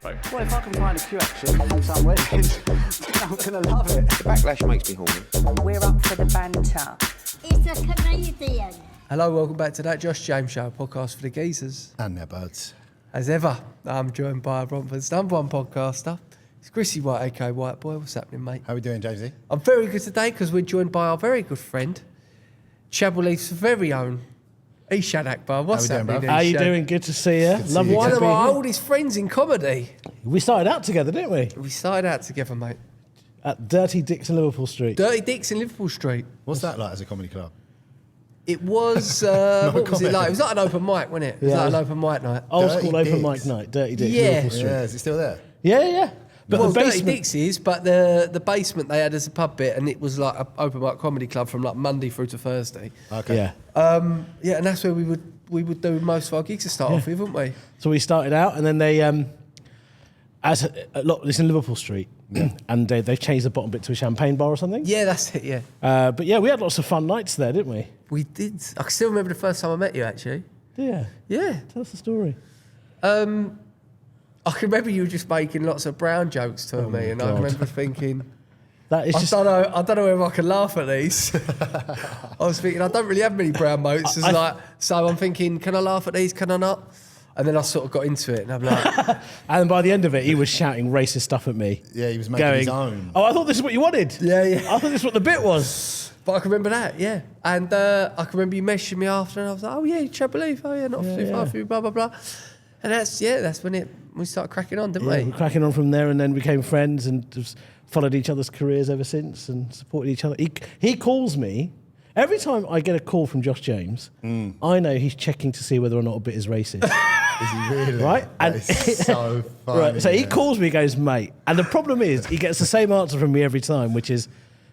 microphone. Well, if I can find a few extras from some weddings, I'm going to love it. The backlash makes me horny. We're up for the banter. It's a comedian. Hello, welcome back to That Josh James Show, podcast for the geezers. And their birds. As ever, I'm joined by Romford's number one podcaster. It's Chrissy White, aka White Boy. What's happening, mate? How are we doing, Jamesy? I'm very good today because we're joined by our very good friend, Chadwell Heaths' very own Eshaan Akbar. What's How we doing, happening, bruv? How you Eshaan? doing? Good to see you. to see Lovely you. One to of be our here. oldest friends in comedy. We started out together, didn't we? We started out together, mate. At Dirty Dicks in Liverpool Street. Dirty Dicks in Liverpool Street. What's that like as a comedy club? It was, what was it comment. like? It was like an open mic, wasn't it? It was Yeah, like it an was- open mic night. Old Dirty school open Dicks. mic night. Dirty Dicks Yeah. Liverpool Street. Yeah, is it still there? Yeah. But Well, the Dirty basement. Dicks is, but the basement they had as a pub bit, and it was like an open mic comedy club from like Monday through to Thursday. Okay. Yeah. Yeah, and that's where we would do most of our gigs to start off with, wouldn't we? So we started out, and then they, as a lot, it's in Liverpool Street, and they've changed the bottom bit to a champagne bar or something. Yeah, that's it. Yeah, But yeah, we had lots of fun nights there, didn't we? we did. I can still remember the first time I met you. Actually, Yeah. yeah. Tell us the story. I can remember you were just making lots of brown jokes to me, and I God. remember thinking, That is I just. don't know whether I can laugh at these. I was thinking, I don't really have many brown moats. So I'm thinking, can I laugh at these? Can I not? And then I sort of got into it, and I'm like, And by the end of it, he was shouting racist stuff at me. Yeah, he was making going, his own. Oh, I thought this is what you wanted. Yeah. I thought this is what the bit was. But I can remember that, yeah. And I can remember you messaging me after, and I was like, oh yeah, Chadwell Heaths, oh yeah, not too far from you, blah blah blah. And that's when we started cracking on, didn't Yeah, we? we're cracking on from there, and then became friends and just followed each other's careers ever since and supported each other. He calls me every time I get a call from Josh James. I know he's checking to see whether or not a bit is racist. Is he really? Right? That And- is so funny. Right, so he man. calls me, goes, mate. And the problem is, he gets the same answer from me every time, which is,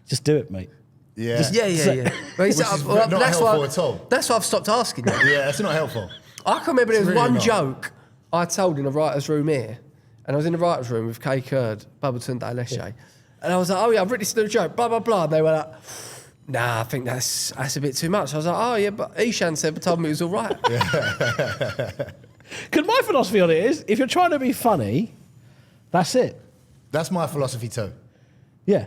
just do it, mate. Yeah. Yeah. But Which is not helpful at all. That's why I've stopped asking you. Yeah, that's not helpful. I can remember there was It's really one not. joke I told in the writer's room here, and I was in the writer's room with Kay Kurd, Bubbleton Day Leshe, and I was like, oh yeah, I've written this new joke, blah, blah, blah. And they were like, nah, I think that's a bit too much. I was like, oh yeah, but Eshaan said, but told me it was all right. Because my philosophy on it is, if you're trying to be funny, that's it. That's my philosophy too. Yeah.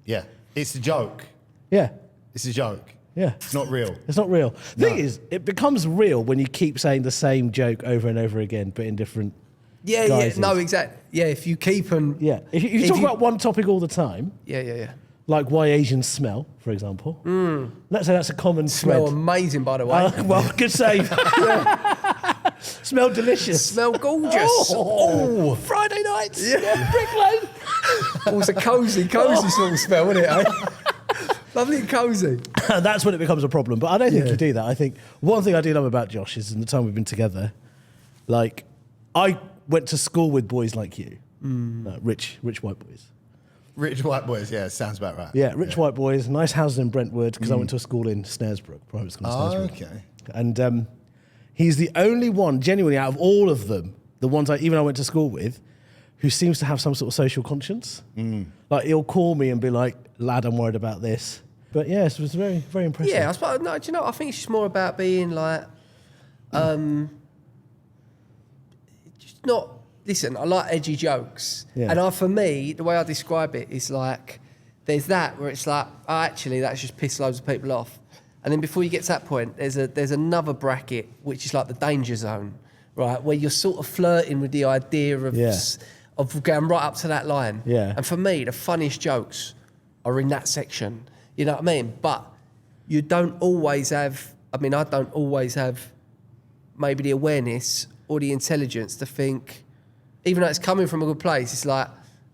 Yeah. It's a joke. Yeah. It's a joke. Yeah. It's not real. It's not real. The thing is, it becomes real when you keep saying the same joke over and over again, but in different Yeah, guises. no, exactly. Yeah, if you keep and... Yeah. If you talk about one topic all the time, Yeah. like why Asians smell, for example, let's say that's a common Smell thread. amazing, by the way. Well, good save. Smell delicious. Smell gorgeous. Oh, Friday nights. Yeah. Brick Lane. Oh, it's a cosy sort of smell, isn't it? Eh? Lovely and cosy. And that's when it becomes a problem. But I don't think you do that. I think one thing I do love about Josh is in the time we've been together, like, I went to school with boys like you, rich white boys. Rich white boys, yeah, sounds about right. Yeah, rich white boys, nice houses in Brentwood, because I went to a school in Snaresbrook, private school in Oh, Snaresbrook. okay. And he's the only one, genuinely, out of all of them, the ones I went to school with, who seems to have some sort of social conscience. Like, he'll call me and be like, lad, I'm worried about this. But yeah, it was very, very impressive. Yeah, I suppose, no, do you know, I think it's just more about being like, just not, listen, I like edgy jokes. Yeah. And for me, the way I describe it is like, there's that where it's like, oh, actually, that's just pissed loads of people off. And then before you get to that point, there's another bracket, which is like the danger zone, right? Where you're sort of flirting with the idea of, of going right up to that line. Yeah. And for me, the funniest jokes are in that section. You know what I mean? But you don't always have, I don't always have maybe the awareness or the intelligence to think, even though it's coming from a good place, it's like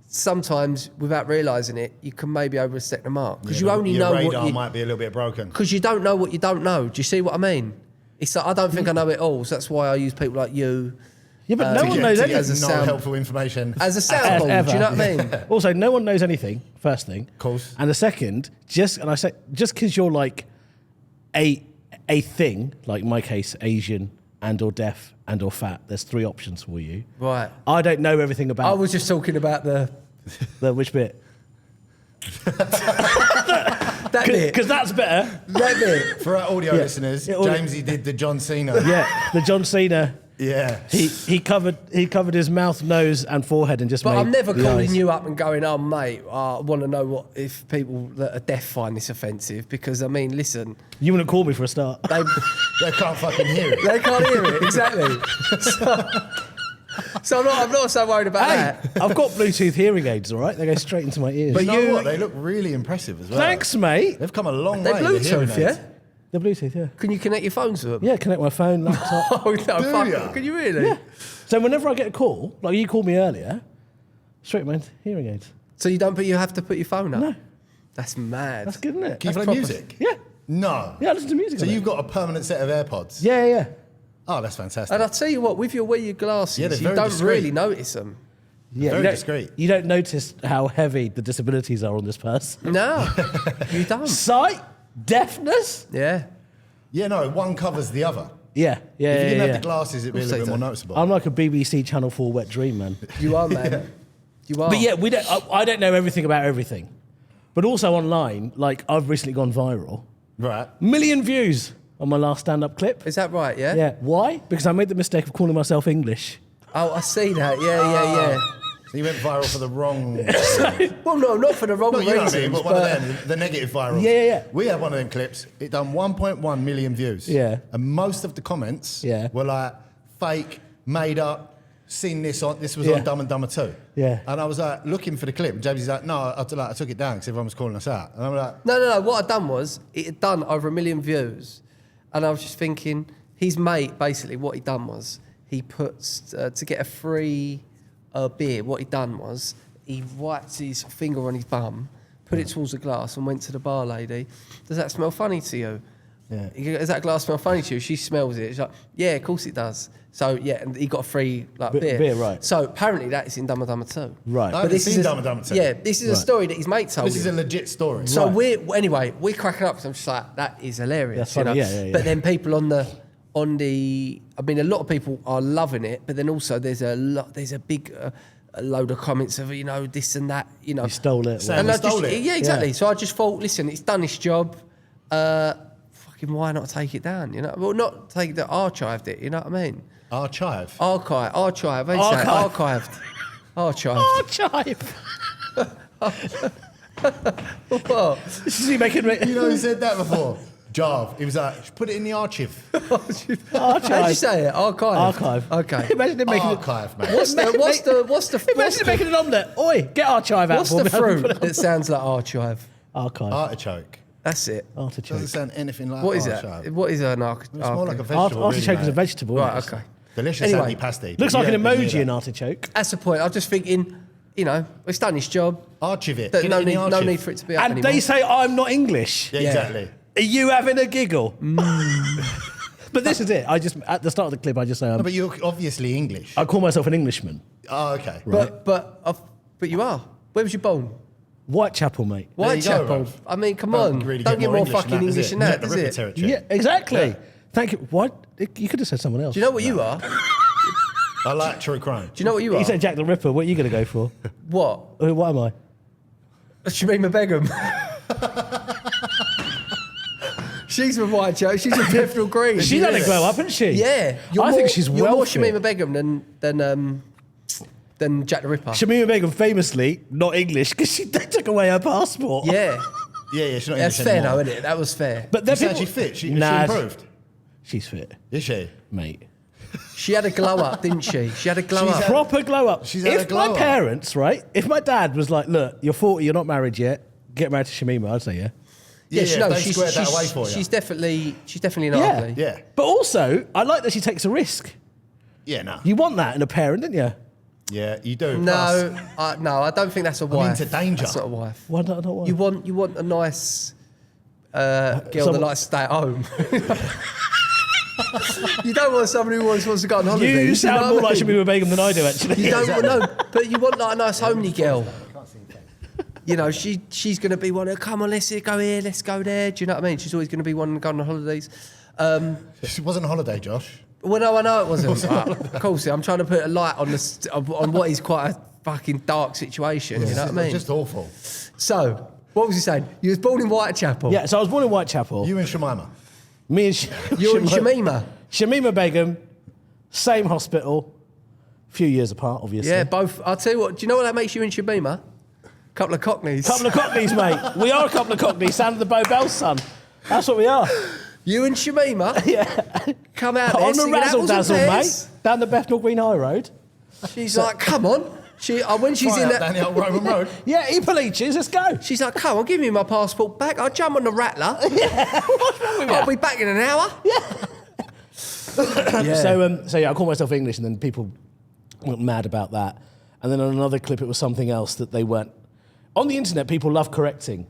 sometimes without realising it, you can maybe overstep the mark. Because you only know your what radar you... might be a little bit broken. Because you don't know what you don't know. Do you see what I mean? It's like, I don't think I know it all, so that's why I use people like you. Yeah, but no one knows To get anything. as a no sound- helpful information. As a soundboard, ever. do you know what I mean? Also, no one knows anything, first thing. Of course. And the second, just because you're like a thing, like in my case, Asian and or deaf and or fat, there's 3 options for you. Right. I don't know everything about I was just talking about the which bit. that bit. Because that's better. That bit. For our audio listeners, Yeah, audio- Jamesy did the John Cena. Yeah, the John Cena. Yeah. He covered his mouth, nose, and forehead and just But made I'm never the calling eyes. you up and going, oh, mate, I want to know what if people that are deaf find this offensive. Because, I mean, listen, You wouldn't call me for a start. They can't fucking hear it. they can't hear it, exactly. So I'm not so worried about Hey, that. I've got Bluetooth hearing aids, all right? They go straight into my ears. But you know what? They look really impressive as well. Thanks, mate. They've come a long They're way. the hearing Bluetooth, aids. yeah? They're Bluetooth, yeah. Can you connect your phone to them? Yeah, connect my phone, laptop. Oh, no, Do fuck. ya? Can you really? Yeah. So whenever I get a call, like you called me earlier, straight my hearing aids. So you have to put your phone up? No. That's mad. That's good, isn't it? Can you play proper. music? Yeah. No. Yeah, I listen to music. So on it. you've got a permanent set of AirPods? Yeah. Oh, that's fantastic. And I'll tell you what, with your wear your glasses, Yeah, they're you very don't discreet. really notice them. Yeah, Very you don't- discreet. You don't notice how heavy the disabilities are on this person. No, you don't. Sight, deafness. Yeah. Yeah, no, one covers the other. Yeah. If you didn't have the glasses, it'd be a Of little course bit they more do. noticeable. I'm like a BBC Channel 4 wet dream, man. You are, man. You are. But yeah, we don't. I don't know everything about everything. But also online, like I've recently gone viral. Right. Million views on my last stand-up clip. Is that right, yeah? Yeah. Why? Because I made the mistake of calling myself English. Oh, I see that. Yeah. So you went viral for the wrong... Well, no, not for the wrong no, you know what I reasons, mean, but one of them, the negative viral. Yeah. We had one of them clips. It done 1.1 million views. Yeah. And most of the comments Yeah. were like, fake, made up, seen this on, this was Yeah. on Dumb and Dumber 2. Yeah. And I was like, looking for the clip. And James is like, no, I took it down because everyone was calling us out. And I'm like, No. What I'd done was, it had done over 1 million views. And I was just thinking, his mate, basically, what he'd done was, he puts, to get a free beer, what he'd done was, he wiped his finger on his bum, put it towards the glass, and went to the bar lady. Does that smell funny to you? Yeah. He goes, does that glass smell funny to you? She smells it. She's like, yeah, of course it does. So, yeah, and he got a free beer. Beer, right. So, apparently, that is in Dumb and Dumber 2. Right. I haven't seen Dumb and Dumber 2. Yeah, this is a story that his mate told this is him. a legit story. So Right. we're cracking up because I'm just like, that is hilarious. That's funny, you know? yeah. But then people on the, I mean, a lot of people are loving it, but then also there's a big a load of comments of, you know, this and that, you know. You stole it. Sam, And we I stole just, it. yeah, exactly. Yeah. So I just thought, listen, it's done its job. Fucking why not take it down? You know, well, not take the archived it. You know what I mean? Archive. Archive. How do you say it? Archive. Archived. Archive. What? This is you making me. You know who said that before? Jarve. He was like, put it in the archive. How do you say it? Archive. Archive. Okay. Imagine him making. Archive, mate. What's Imagine him making an omelette. Oi, get archive out What's for the me. fruit that sounds like archive? Archive. Artichoke. That's it. Artichoke. Doesn't sound anything like What is artichoke. that? What is an archive? It's more like a vegetable. Artichoke really, is a mate. vegetable. Right, isn't it? okay. Delicious Anyway, antipasti. Looks like an Yeah, emoji, yeah. an artichoke. That's the point. I was just thinking, you know, it's done its job. Archive it. That- Get No it in the need, no archive. need for it to be up And anymore. they say I'm not English. Yeah, Yeah. exactly. Are you having a giggle? But this is it. I just at the start of the clip, I just say No, but you're obviously English. I call myself an Englishman. Oh, okay. But you are. Where was you born? Whitechapel, mate. There you go, Whitechapel. bruv. I mean, come Don't on. really Don't get more English fucking is English it? than that, Net the does Ripper it? territory. Yeah, exactly. Yeah. Thank you. What? You could have said someone else. Do you know what you are? Do I like true crime. you know what you are? You said Jack the Ripper. What are you going to go for? What? What am I? Shamima Begum. She's with Whitechapel. She's with Bethnal Green. She's had a glow up, hasn't she? Yeah. I think she's You're more wealthy. Shamima Begum than Jack the Ripper. Shamima Begum famously not English because they took away her passport. Yeah. Yeah, she's not That's English fair anymore. though, isn't it? That was fair. But they're You said she fit. She Nah, improved. She's fit, Is she? mate. She had a glow up, didn't she? She had a glow She's up. had- Proper glow up. She's had a If glow my up. parents, right? If my dad was like, "Look, you're 40, you're not married yet. Get married to Shamima," I'd say, "Yeah." Yeah, she- yeah, no, they squared that away for you. She's definitely not Yeah. ugly. Yeah. But also, I like that she takes a risk. Yeah, no. You want that in a parent, don't you? Yeah, you do. No, no, I don't think that's a wife. into danger. That's not a wife. Why not? Why? You want a nice girl Someone- that likes to stay at home. You don't want someone who wants to go on holiday. You sound know more what I like mean? Shamima Begum than I do, actually. You don't want no, but you want like a nice homely girl. You know, she's going to be one. Come on, let's go here, let's go there. Do you know what I mean? She's always going to be one to go on holidays. She wasn't on holiday, Josh. Well, no, I know it wasn't. Of course, I'm trying to put a light on on what is quite a fucking dark situation. You know what I mean? Just awful. So, what was he saying? You was born in Whitechapel. Yeah, so I was born in Whitechapel. You and Shamima. Me and You're in Shamima. Shamima Begum, Same hospital. Few years apart, obviously. Yeah, both. I'll tell you what. Do you know what that makes you and Shamima? Couple of cockneys. Couple of cockneys, mate. We are a couple of cockneys. Sound of the Bow Bells, son. That's what we are. You and Shamima. Yeah. Come out there On the singing razzle apples and dazzle, pears. mate. Down the Bethnal Green High Road. She's like, come on. When she's Fire in up down the old Roman Road. Yeah, Ippoliches, let's go. she's like, come on, give me my passport back. I'll jump on the rattler. I'll be back in an hour. So yeah, I call myself English, and then people went mad about that. And then on another clip, it was something else that they weren't. On the internet, people love correcting.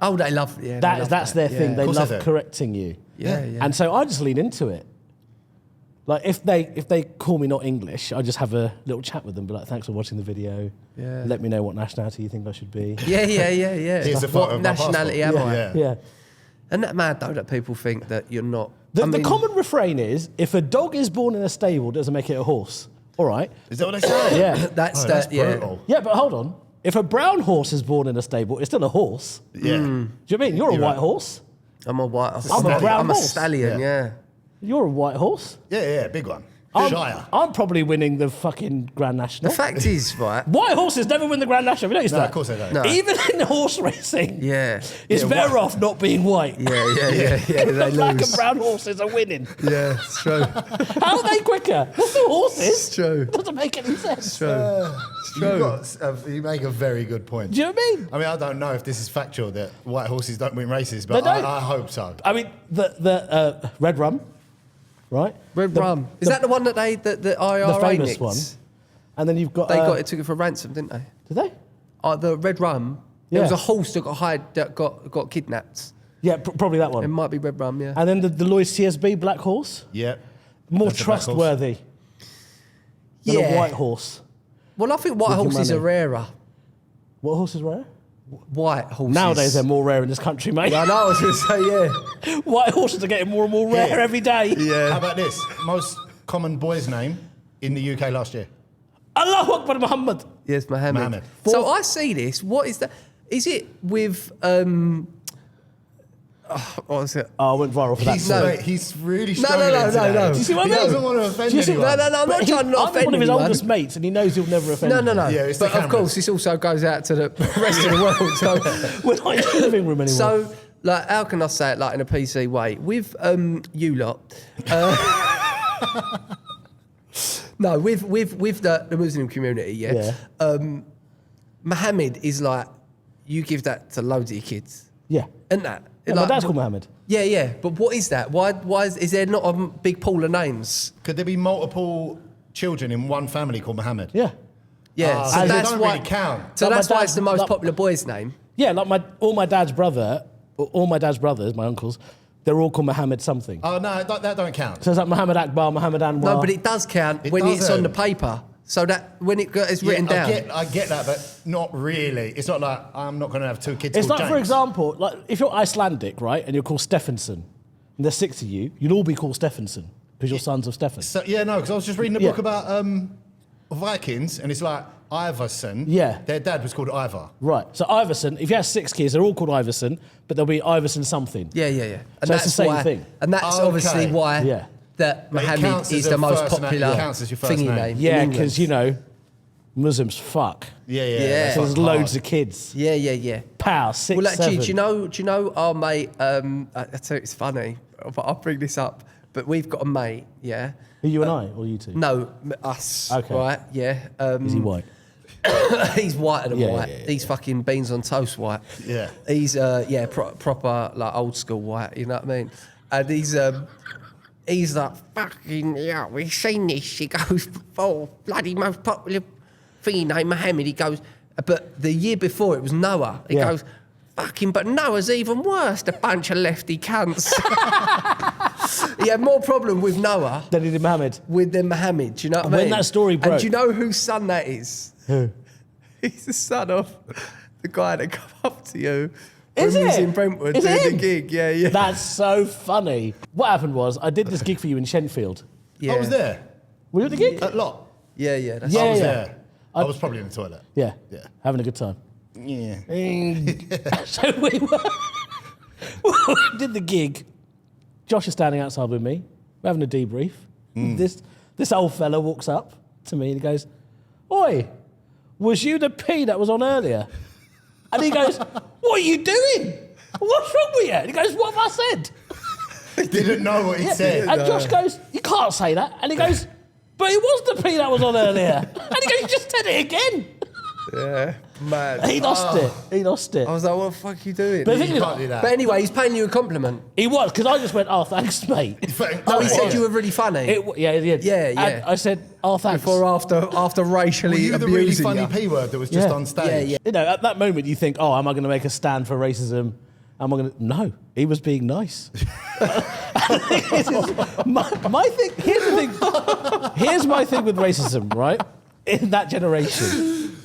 Oh, they love. Yeah, That's their thing. They course love they do. correcting you. Yeah, yeah. And so I just lean into it. Like if they call me not English, I just have a little chat with them. Be like, thanks for watching the video. Yeah. Let me know what nationality you think I should be. Yeah. Here's a photo What of my nationality passport. am I? Yeah. Yeah. Isn't that mad though that people think that you're not? The common refrain is, if a dog is born in a stable, it doesn't make it a horse. All right. Is that what they say? Yeah. That's That's yeah. brutal. Yeah, but hold on. If a brown horse is born in a stable, it's still a horse. Yeah. Do you know what I mean? You're a white horse. I'm a white. I'm a brown I'm a horse. stallion. Yeah. You're a white horse. Yeah, big one. Shire. I'm probably winning the fucking Grand National. The fact is, right? White horses never win the Grand National. You notice No, that? of course they don't. No. Even in horse racing, Yeah. it's Yeah, better off not being white. Yeah. They Black lose. and brown horses are winning. Yeah, it's true. How are they quicker? They're still horses. It's true. Doesn't make any sense. You make a very good point. Do you know what I mean? I mean, I don't know if this is factual that white horses don't win races, but They don't. I hope so. I mean, the red rum, right? Red rum. Is that the one that the IRA the famous nicked? one? And then you've got They got it, took it for ransom, didn't they? Did they? The red rum. Yeah. There was a horse that got kidnapped. Yeah, probably that It one. might be red rum. Yeah. And then the Lloyd's TSB black horse, Yeah. more That's a black horse. trustworthy than a white horse. Well, I think white With your horses money. are rarer. What horse is rare? White horses. Nowadays they're more rare in this country, mate. Yeah, I know. I was going to say yeah. White horses are getting more and more rare Yeah. every day. How about this? Most common boy's name in the UK last year. Allahu Akbar Muhammad. Yes, Mohammed. Mohammed. So I see this. What is that? Is it with what was it? Oh, I went viral for that. He's really No, struggling no. today. Do you see what I He mean? doesn't want to offend Do you see- anyone. No. I'm not But trying to not I'm offend one of his anyone. oldest mates, and he knows he'll never offend me. No. Yeah, it's the but of cameras. course, this also goes out to the rest of the world. So, We're not in the living room anymore. so like, how can I say it like in a PC way? With you lot. No, with the Muslim community, yeah. Mohammed is like, you give that to loads of your kids, yeah. isn't that? Yeah, Like, my dad's called Mohammed. Yeah. But what is that? Why is there not a big pool of names? Could there be multiple children in one family called Mohammed? Yeah. Yeah, so so they that's don't why. really count. So Like my that's why dad- it's the most like- popular boy's name. Yeah, like all my dad's brothers, my uncles, they're all called Mohammed something. Oh, no, that don't count. So it's like Muhammad Akbar, Muhammad Anwar. No, but it does count It when it's on doesn't. the paper. So that when it's written down. I get that, but not really. It's not like I'm not going to have two kids It's called like, for James. example, like if you're Icelandic, right, and you're called Stephenson, and there's 6 of you, you'd all be called Stephenson because you're sons of Stephen. So, yeah, no, because I was just reading a Yeah. book about Vikings, and it's like Iverson. Yeah. Their dad was called Ivar. Right. So Iverson, if you have 6 kids, they're all called Iverson, but there'll be Iverson something. Yeah. And So it's the same why, thing. And that's Okay. obviously why Yeah. that But it Mohammed counts as is a the most first name. popular It counts as your first thingy name. name. Yeah, in because, England. Muslims fuck. Yeah. So there's Fuck loads hard. of kids. Yeah. Pow, 6, Well, actually, 7. do you know our mate? I tell you, it's funny, but I'll bring this up. But we've got a mate, yeah. Are you and I, or you two? No, us. Okay. Right? Yeah. Is he white? He's whiter than Yeah, white. yeah. He's fucking beans on toast white. Yeah. He's proper like old school white. You know what I mean? And he's like fucking yeah. We've seen this. He goes, oh bloody most popular thingy named Mohammed. He goes, but the year before it was Noah. He Yeah. goes, fucking, but Noah's even worse. The bunch of lefty cunts. He had more problem with Noah Then he did Mohammed. with than Mohammed. Do you know what I When mean? that story broke- And do you know whose son that is? Who? He's the son of the guy that come up to you Is when we was it? in Brentwood Is it doing him? the gig. Yeah. That's so funny. What happened was, I did this gig for you in Shenfield. yeah. I was there. Were you at the gig? A lot. Yeah. That's Yeah, I was yeah. there. I was probably in the toilet. Yeah. Yeah. Having a good time. Yeah. So we did the gig. Josh is standing outside with me. We're having a debrief. This This old fella walks up to me and he goes, "Oi, was you the P that was on earlier?" And he goes, "What are you doing? What's wrong with you?" And he goes, "What have I said?" Didn't know what he said. And Josh goes, "You can't say that." And he goes, "But it was the P that was on earlier." And he goes, "You just said it again." Yeah, mad. He lost it. He lost it. I was like, what the fuck are you doing? But the thing You is, can't do that. But anyway, he's paying you a compliment. he was, because I just went, "Oh, thanks, mate." No, he said you were really funny. Yeah, he did. Yeah, yeah. And I said, "Oh, thanks." Before after racially Were you the really abusing funny you. P word that was just Yeah. on stage? Yeah, yeah. You know, at that moment, you think, "Oh, am I going to make a stand for racism? Am I going to?" No, he was being nice. my thing. Here's the thing. Here's my thing with racism, right? In that generation,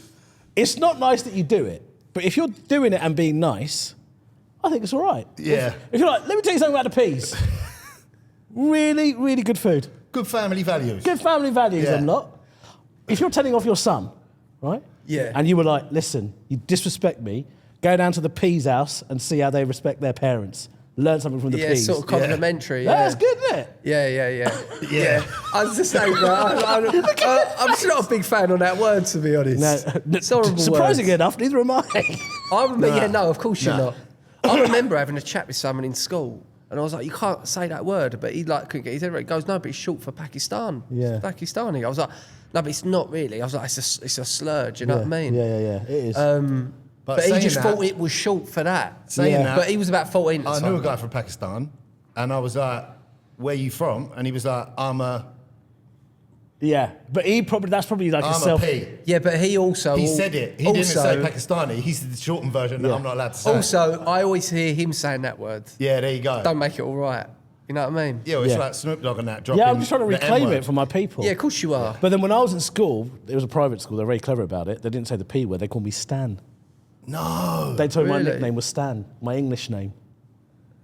it's not nice that you do it, but if you're doing it and being nice, I think it's all right. Yeah. If you're like, "Let me tell you something about the peas." Really, really good food. Good family values. Good family values, Yeah. them lot. If you're telling off your son, right? Yeah. And you were like, "Listen, you disrespect me, go down to the Peas house and see how they respect their parents. Learn something from the Yeah, Peas." sort of complimentary. Yeah, Yeah, that's good, isn't it? Yeah. I was just saying, bro, I'm just not a big fan on that word, to be honest. It's horrible Surprisingly words. enough, neither am I. I remember, yeah, no, of course you're not. I remember having a chat with someone in school, and I was like, "You can't say that word," but he like couldn't get his head right. He goes, "No, but it's short for Pakistan." Yeah. It's Pakistani. I was like, "No, but it's not really." I was like, "It's a slur." Do you know what I mean? Yeah. It is. But he saying just that- thought it was short for that. Saying Yeah. that, But he was about 14 at the I time. knew a guy from Pakistan, and I was like, "Where you from?" And he was like, "I'm a yeah, but that's probably like a I'm a self. P." Yeah, but he also... He said it. He didn't say Pakistani. He said the shortened version that I'm not allowed to say. Also, I always hear him saying that word. Yeah, there you go. Don't make it all right. You know what I mean? Yeah, well, it's Yeah. like Snoop Dogg and that. Dropping Yeah, I'm just trying to the reclaim N-word. it for my people. Yeah, of course you are. But then when I was in school, it was a private school. They're very clever about it. They didn't say the P word. They called me Stan. No, They told me my Really? nickname was Stan, my English name.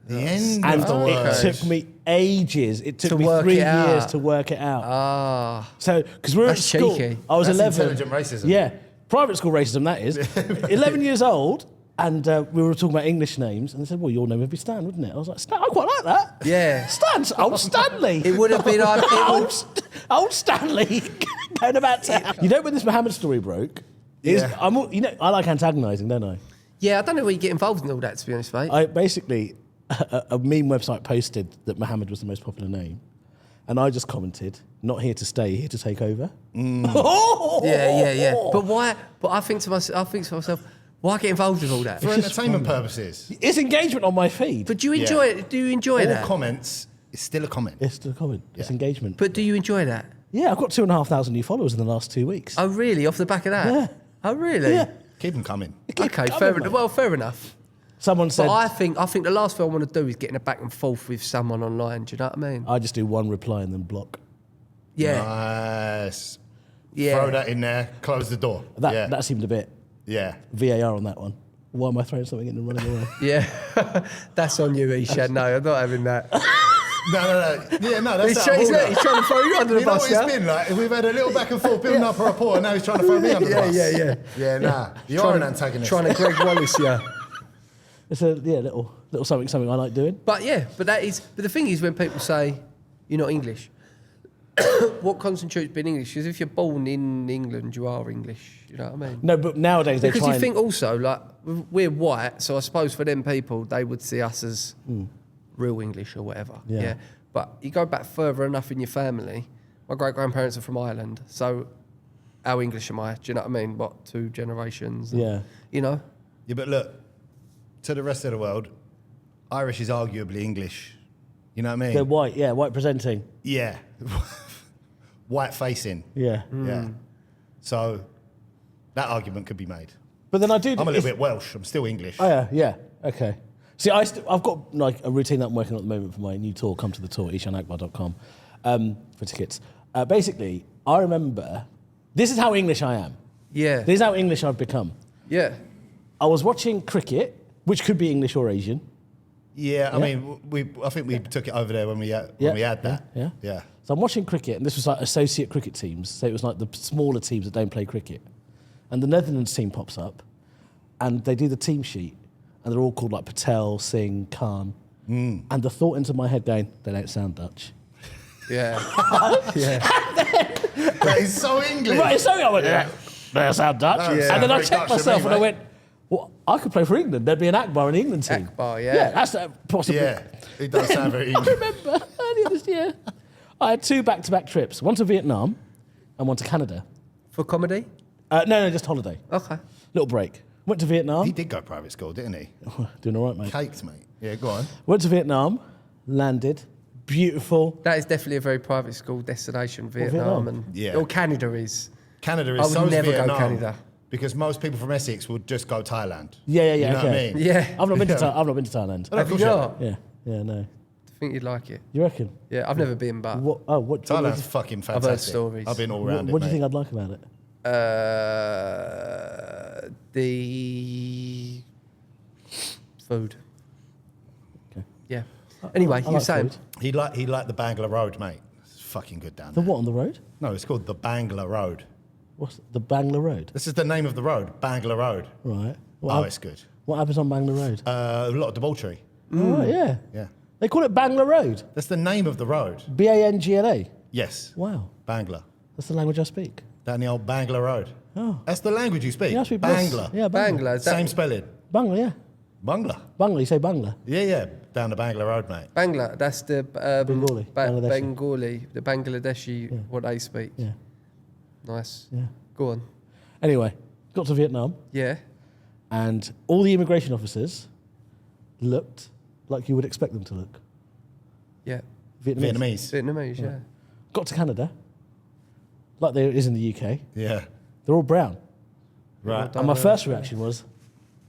the end And of the Oh, it word. okay. took me ages. It took To me work 3 it out. years to work it out. Ah. So, because we were at That's school, cheeky. I was That's 11. intelligent racism. Yeah, private school racism, that is. 11 years old, and we were talking about English names, and they said, "Well, your name would be Stan, wouldn't it?" I was like, "Stan, I quite like that." Yeah. Stan's old Stanley. It would have been... Old Stanley going about town. You know when this Mohammed story broke? Yeah. I like antagonising, don't I? Yeah, I don't know where you get involved in all that, to be honest, mate. I basically, a meme website posted that Mohammed was the most popular name, and I just commented, "Not here to stay, here to take over." Yeah. But why... But I think to myself, why get involved with all that? For entertainment purposes. It's engagement on my feed. But do you enjoy it? Do you enjoy All that? comments is still a comment. It's the comment. It's engagement. But do you enjoy that? Yeah, I've got 2,500 new followers in the last 2 weeks. Oh, really? Off the back of that? Yeah. Oh, really? Yeah. Keep them coming. Okay, coming, fair mate. enough. Well, fair enough. Someone said, But I think the last thing I want to do is get in a back and forth with someone online. Do you know what I mean? I just do one reply and then block. Yeah. Nice. Yeah. Throw that in there. Close the door. That seemed a bit yeah. VAR on that one. Why am I throwing something in and running away? Yeah. That's on you, Eshaan. No, I'm not having that. No. Yeah, no, that's He's out of order. trying to throw you under the You know bus, what yeah? it's been like? We've had a little back and forth building up a rapport, and now he's trying to throw me under the bus. Yeah. Yeah, nah. You are an antagonist. Trying to Greg Wallace, yeah. It's a little something I like doing. But the thing is when people say you're not English, what constitutes being English? Because if you're born in England, you are English. You know what I mean? No, but nowadays they Because try you and... think also, like, we're white, so I suppose for them people, they would see us as real English or whatever. Yeah. But you go back further enough in your family. My great-grandparents are from Ireland, so how English am I? Do you know what I mean? What, 2 generations? And, Yeah. You know? Yeah, but look, to the rest of the world, Irish is arguably English. You know what I mean? They're white, yeah, white presenting. Yeah. White facing. Yeah. Yeah. So that argument could be made. But then I do... I'm a little bit Welsh. I'm still English. Oh, yeah, okay. See, I've got like a routine that I'm working on at the moment for my new tour, Come to the Tour, eshaanakbar.com, for tickets. Basically, I remember, this is how English I am. Yeah. This is how English I've become. Yeah. I was watching cricket, which could be English or Asian. Yeah, I mean, I think we took it over there when we had that. Yeah. So I'm watching cricket, and this was like associate cricket teams. So it was like the smaller teams that don't play cricket. And the Netherlands team pops up, and they do the team sheet, and they're all called like Patel, Singh, Khan. And the thought into my head going, they don't sound Dutch. Yeah. Yeah. That is so English. Right, so I went, yeah, they sound Dutch. Yeah. And then I Very checked Dutch to myself me, and I mate. went, well, I could play for England. There'd be an Akbar in the England team. Akbar, yeah. Yeah, that's possibly. Yeah, it does sound very I English. remember earlier this year, I had 2 back-to-back trips, one to Vietnam and one to Canada. For comedy? No, just holiday. Okay. Little break. Went to Vietnam. He did go private school, didn't he? Doing all right, mate. Cakes, mate. Yeah, go on. Went to Vietnam, landed, beautiful. That is definitely a very private school destination, Vietnam. Vietnam. And Yeah. or Canada is. Canada I is would so never Vietnam, go Canada. because most people from Essex would just go Thailand. Yeah, You know okay. what I mean? Yeah. I've not been to Yeah. I've not been to Thailand. Oh, Have you course you not? Yeah, no. I think you'd like it. You reckon? Yeah, I've never been, but What Thailand's fucking heard fantastic. stories. I've been all what, around what it, do you mate. think I'd like about it? The food. Okay. Yeah. Anyway, I you were like saying. food. He liked the Bangla Road, mate. It's fucking good down The there. what on the road? No, it's called the Bangla Road. What's the Bangla Road? This is the name of the road, Bangla Road. Right. Oh, it's good. What happens on Bangla Road? A lot of debauchery. Oh, right, yeah. Yeah. They call it Bangla Road. That's the name of the road. Bangla. Yes. Wow. Bangla. That's the language I speak. Down the old Bangla Road. Oh. That's the language you speak. Yeah, I speak Bangla. Yeah, Bangla. Bangla. Is that Same spelling. Bangla, yeah. Bangla. Bangla, you say Bangla. Yeah. Down the Bangla Road, mate. Bangla. That's the Bengali, Bangladeshi. Bengali, the Bangladeshi, what they speak. Yeah. Nice. Yeah. Go on. Anyway, got to Vietnam Yeah. and all the immigration officers looked like you would expect them to look. Yeah. Vietnamese. Vietnamese, yeah. Got to Canada, like there is in the UK. Yeah. They're all brown. Right. And my first reaction was,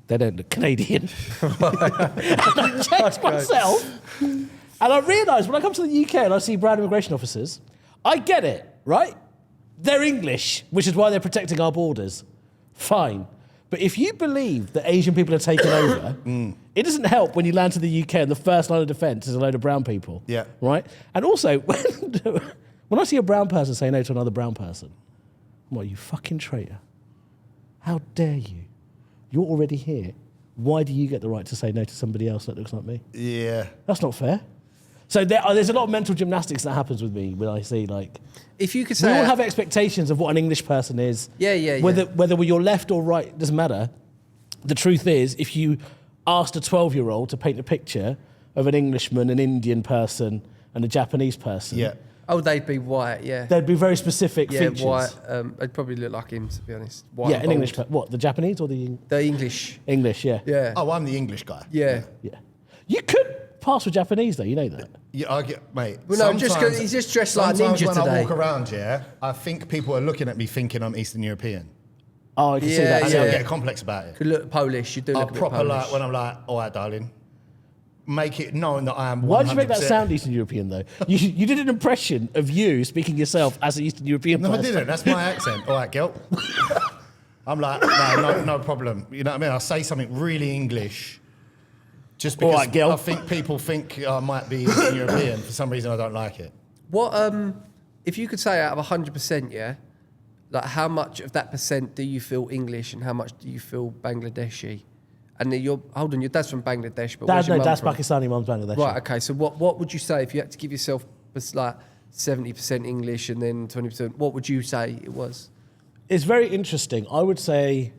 they don't look Canadian. And I checked myself. And I realised when I come to the UK and I see brown immigration officers, I get it, right? They're English, which is why they're protecting our borders. Fine. But if you believe that Asian people are taking over, it doesn't help when you land to the UK and the first line of defence is a load of brown people. Yeah. Right? And also, when I see a brown person say no to another brown person, I'm like, you fucking traitor. How dare you? You're already here. Why do you get the right to say no to somebody else that looks like me? Yeah. That's not fair. So there's a lot of mental gymnastics that happens with me when I see, like, If you could we say. all have expectations of what an English person is. Yeah. Whether you're left or right, it doesn't matter. The truth is, if you asked a 12-year-old to paint a picture of an Englishman, an Indian person, and a Japanese person, Yeah. Oh, they'd be white, yeah. there'd be very specific Yeah, features. white. They'd probably look like him, to be honest. White Yeah, and an bald. English. What, the Japanese or the The English. English? Yeah. Yeah. Oh, I'm the English guy. Yeah. Yeah. You could pass for Japanese, though. You know that. Yeah, I get, mate. Well, no, just 'cause sometimes- he's just dressed like a sometimes ninja when today. I walk around, yeah, I think people are looking at me thinking I'm Eastern European. Oh, I can see Yeah, that. And yeah. I get a complex about it. Could look Polish. You do I look a bit proper Polish. like when I'm like, all right, darling, make it known that I am. Why did you make that 100%. sound Eastern European, though? You did an impression of you speaking yourself as an Eastern European No, I person. didn't. That's my accent. All right, girl. I'm like, no problem. You know what I mean? I'll say something really English. Just All because right, girl. I think people think I might be Eastern European. For some reason, I don't like it. What, if you could say out of 100%, yeah, like how much of that percent do you feel English and how much do you feel Bangladeshi? And then hold on, your dad's from Bangladesh, but where's your mum Dad's from? Pakistani, mum's Bangladeshi. Right, okay, so what would you say if you had to give yourself like 70% English and then 20%, what would you say it was? It's very interesting. I would say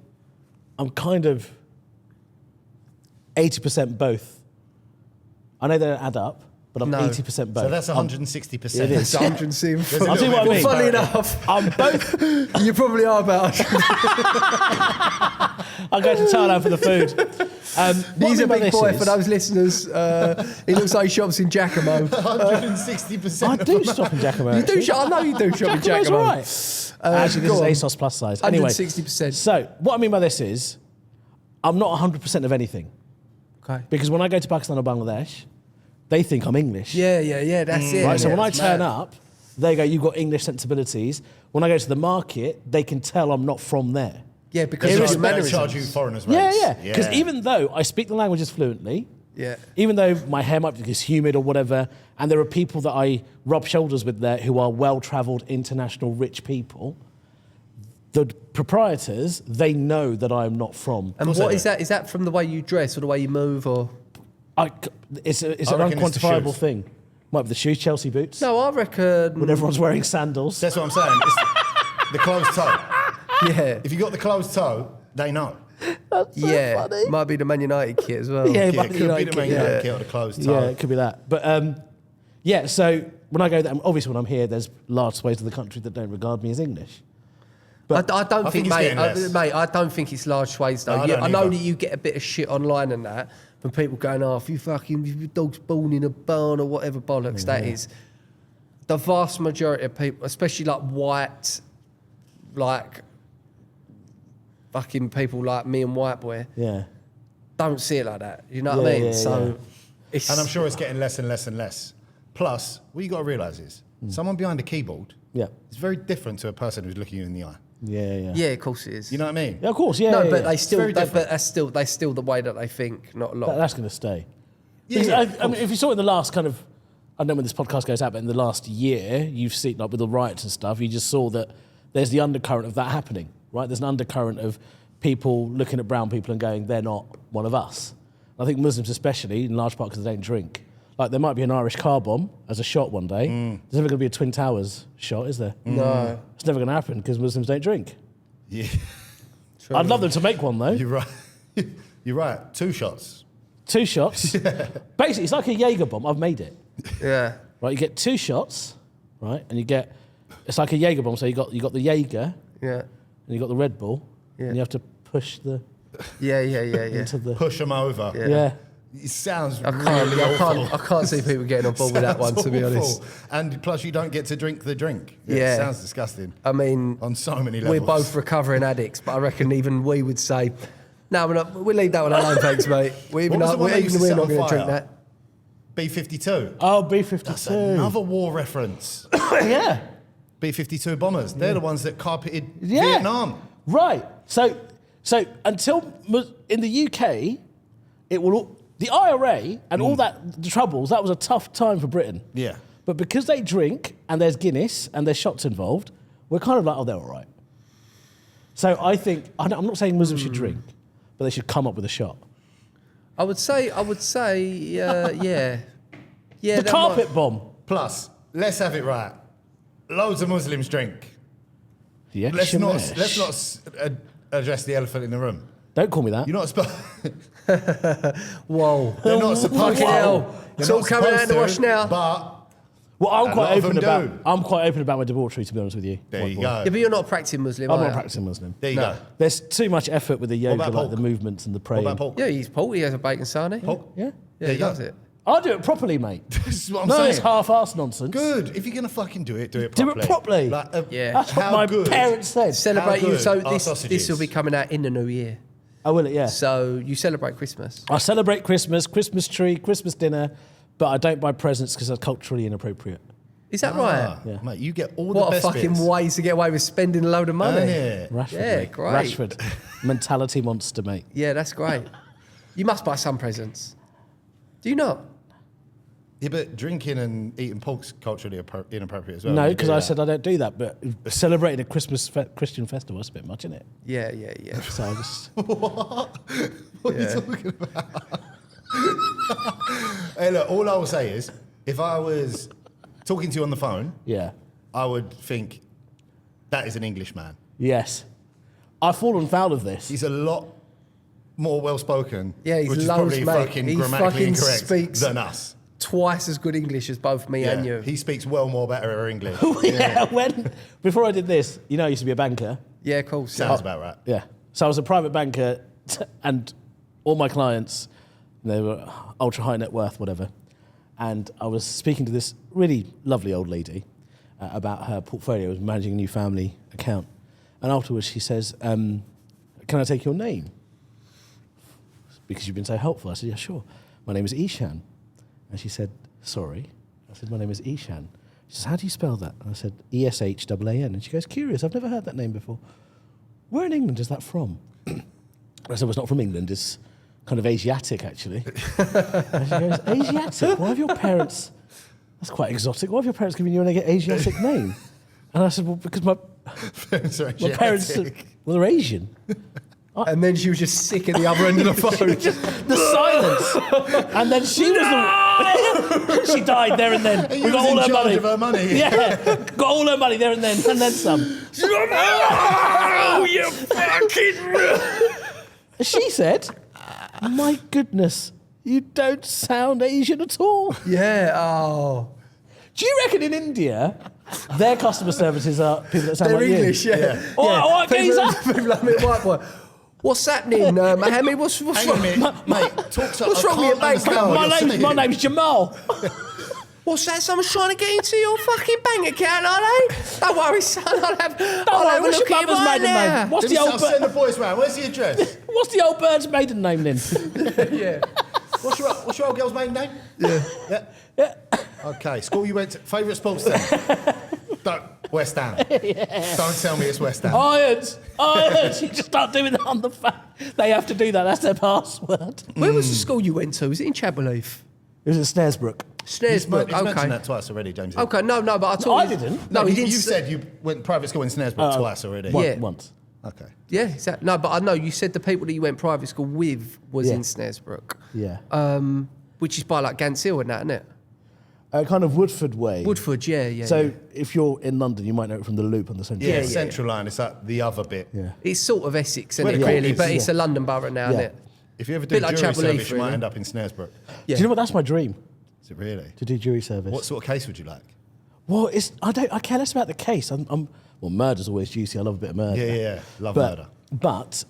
I'm kind of 80% both. I know they don't add up, but I'm No. 80% both. So that's I'm- 160%. It is. It's 107. There's a I'll tell you little what I bit mean. of Funny disparity. enough, I'm both. you probably are about. I'll go to Thailand for the food. What He's I a mean by big this boy is- for those listeners. He looks like he shops in Giacomo. 160%. I do shop in Giacomo. You do actually. shop. I know you do shop in Giacomo's Giacomo. all right. Actually, this go is on. ASOS plus size. Anyway, 160%. So what I mean by this is, I'm not 100% of anything Okay. because when I go to Pakistan or Bangladesh, they think I'm English. Yeah. That's it. Right. So when I it's turn mad. up, they go, "You've got English sensibilities." When I go to the market, they can tell I'm not from there. Yeah, because They of his charge you mannerisms. foreigners Yeah, rates. yeah. Because even though I speak the languages fluently, Yeah. even though my hair might be humid or whatever, and there are people that I rub shoulders with there who are well-travelled, international, rich people, the proprietors, they know that I am not from. And course what they is that? Is that from the way you dress or the way you move or? It's an I reckon it's the unquantifiable shoes. thing. Might be the shoes, Chelsea boots. No, I reckon. When everyone's wearing sandals. That's what I'm saying. It's the closed toe. Yeah. If you got the closed toe, they know. Yeah. funny. Might be the Man United kit as well. Yeah, Yeah, might it be could like be the Man kit, United yeah. kit or the closed toe. Yeah, it could be that. But yeah, so when I go there, obviously when I'm here, there's large swathes of the country that don't regard me as English. But I don't I think think, it's mate, getting less. mate, I don't think it's large swathes though. No, I Yeah, don't I know either. that you get a bit of shit online and that from people going, oh, if your dog's born in a barn or whatever bollocks that is. The vast majority of people, especially like white, like fucking people like me and White Boy, yeah. don't see it like that. You know what I Yeah, mean? yeah, So, yeah. it's And I'm sure it's getting less and less and less. Plus, what you got to realise is, someone behind a keyboard Yeah. is very different to a person who's looking you in the eye. Yeah. yeah, of course it is. You know what I mean? Yeah, of course, yeah. no, yeah, but yeah. they still, very but different. that's still the way that they think, not a lot. That's going to stay. Yeah, Because yeah, I mean, if you saw in the last kind of, I don't know when this podcast goes out, but in the last year, you've seen, like with the riots and stuff, you just saw that there's the undercurrent of that happening, right? There's an undercurrent of people looking at brown people and going, they're not one of us. I think Muslims especially, in large part because they don't drink. Like there might be an Irish car bomb as a shot one day. There's never going to be a Twin Towers shot, is there? No. It's never going to happen because Muslims don't drink. Yeah. I'd love them to make one though. You're right. You're right. 2 shots. 2 shots. Basically, it's like a Jaeger bomb. I've made it. Yeah. Right, you get 2 shots, right, and you get it's like a Jaeger bomb. So you got the Jaeger Yeah. and you got the Red Bull, Yeah. and you have to push the Yeah. into the Push them over. yeah. It sounds I really awful. I can't see people getting on board with that one, Sounds to be awful. honest. And plus, you don't get to drink the drink. Yeah. It sounds disgusting. I mean, On so many levels. we're both recovering addicts, but I reckon even we would say, no, we'll leave that one alone, thanks, mate. What was the one they used to We're set not on going to drink fire? that. B-52. Oh, B-52. That's another war reference. yeah. B-52 bombers. They're the ones that carpeted Yeah. Vietnam. Right. So until in the UK, it will the IRA and all that the troubles. That was a tough time for Britain. Yeah. But because they drink and there's Guinness and there's shots involved, we're kind of like, oh, they're all right. So I think I'm not saying Muslims should drink, but they should come up with a shot. I would say, yeah. Yeah, The that carpet might- bomb. Plus, let's have it right. Loads of Muslims drink. Yeah. Let's not address the elephant in the room. Don't call me that. You're not supposed. Whoa. They're not supposed. Fucking hell. It's all coming out in the wash now. But Well, I'm A quite lot of open them about. do. I'm quite open about my debauchery, to be honest with you. there White you boy. go. Yeah, but you're not a practicing Muslim, I'm are not you? a practicing Muslim. There you No. go. There's too much effort with the yoga, about like pork? the movements and the What praying. about pork? Yeah, he's Paul. He has a bacon sarnie. Pork? Yeah. Yeah, There he you go. does it. I'll do it properly, mate. This is what I'm No, saying. it's half-assed nonsense. Good. If you're gonna fucking do it Do properly. it properly. Like, Yeah. That's what how my good? parents said. Celebrate How you. good So are this sausages? will be coming out in the new year. I will it, yeah. So you celebrate Christmas. I celebrate Christmas, Christmas tree, Christmas dinner, but I don't buy presents because that's culturally inappropriate. Is that Ah, right? Yeah. Mate, you get all What the a best fucking bits. ways to get away with spending a load of money. Ain't it? Rashford, Yeah, mate. great. Rashford. Mentality monster, mate. Yeah, that's great. You must buy some presents. Do you not? Yeah, but drinking and eating pork's culturally inappropriate as well. No, You because do I that. said I don't do that, but celebrating a Christmas Christian festival is a bit much, isn't it? Yeah. So I just... What are you talking about? Hey, look, all I will say is, if I was talking to you on the phone, Yeah. I would think, that is an Englishman. Yes. I've fallen foul of this. He's a lot more well-spoken, Yeah, he's which is loads, probably mate. fucking He grammatically fucking incorrect speaks- than us. Twice as good English as both me and you. He speaks well more better English. yeah, before I did this, you know, I used to be a banker. Yeah, of course. Sounds about right. Yeah. So I was a private banker, and all my clients, they were ultra high net worth, whatever. And I was speaking to this really lovely old lady about her portfolio, was managing a new family account. And afterwards, she says, "Can I take your name? Because you've been so helpful." I said, "Yeah, sure. My name is Eshaan." And she said, "Sorry." I said, "My name is Eshaan." She says, "How do you spell that?" And I said, ESHAAN. And she goes, "Curious, I've never heard that name before. Where in England is that from?" And I said, "Well, it's not from England, it's kind of Asiatic, actually." And she goes, "Asiatic? Why have your parents... That's quite exotic. Why have your parents given you an Asiatic name?" And I said, "Well, because my parents, well, they're Asian." And then she was just sick at the other end of the phone. The silence. And then she was the... she died there and then. He We got was all in her charge money. of her money. Yeah, got all her money there and then some. Oh, you fucking... She said, my goodness, you don't sound Asian at all. Yeah, oh. Do you reckon in India, their customer services are people that sound They're like English, you? yeah. All right, People, geezer. people like me, white boy. What's happening, Mohammed? What's Hang on a wrong? minute, mate. Talk to What's wrong with your bank card? My name's Jamal. What's that? Someone's trying to get into your fucking bank account, are they? Don't worry, son. I'll have a What's look your at it mother's right maiden now. name? What's Let me the see, old I'll send the bird? boys round. Where's the address? What's the old bird's maiden name then? Yeah. What's your old girl's maiden name? Yeah. Okay, school you went to. Favourite sports team? Don't. West Ham. Don't tell me it's West Ham. Irons. You just start doing that on the phone. They have to do that. That's their password. Where was the school you went to? Was it in Chadwell Heaths? It was at Snaresbrook. Snaresbrook, He's mentioned okay. that twice already, James. Okay, no, but I told I you. didn't. No, he didn't. You said you went private school in Snaresbrook twice already. Yeah. Once. Okay. Yeah, exactly. No, but I know you said the people that you went private school with was Yeah. in Snaresbrook. Yeah. Which is by like Gansill and that, isn't it? Kind of Woodford way. Woodford, yeah. So if you're in London, you might know it from the Loop on the Central. Yeah, yeah. Central Line. It's like the other bit. Yeah. It's sort of Essex, isn't Where it, the really? court But is, it's a London borough now, isn't Yeah. it? If you ever do Bit like jury Chadwell service, Heath, you might really. end up in Snaresbrook. Yeah. Do you know what? That's my dream, Is it really? to do jury service. What sort of case would you like? Well, I care less about the case. Well, murder's always juicy. I love a bit of murder. Yeah. Love But, murder. but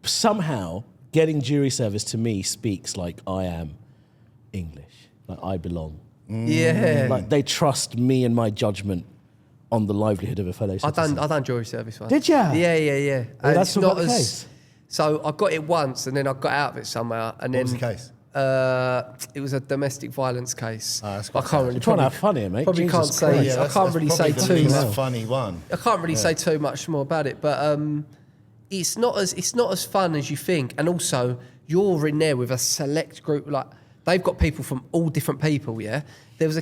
somehow getting jury service to me speaks like I am English. Like I belong. Yeah. Like they trust me and my judgment on the livelihood of a fellow citizen. I done jury service once. Did ya? Yeah. Well, And that's it's not not the as. case. So I got it once, and then I got out of it somehow, and What then was the case? It was a domestic violence case. that's I quite can't really. Trying to probably- have fun here, mate. Probably Jesus can't say. Christ. Yeah, I that's- can't that's really say probably the too least much. funny one. I can't really say too much more about it, but it's not as fun as you think. And also, you're in there with a select group. Like they've got people from all different people. Yeah, there was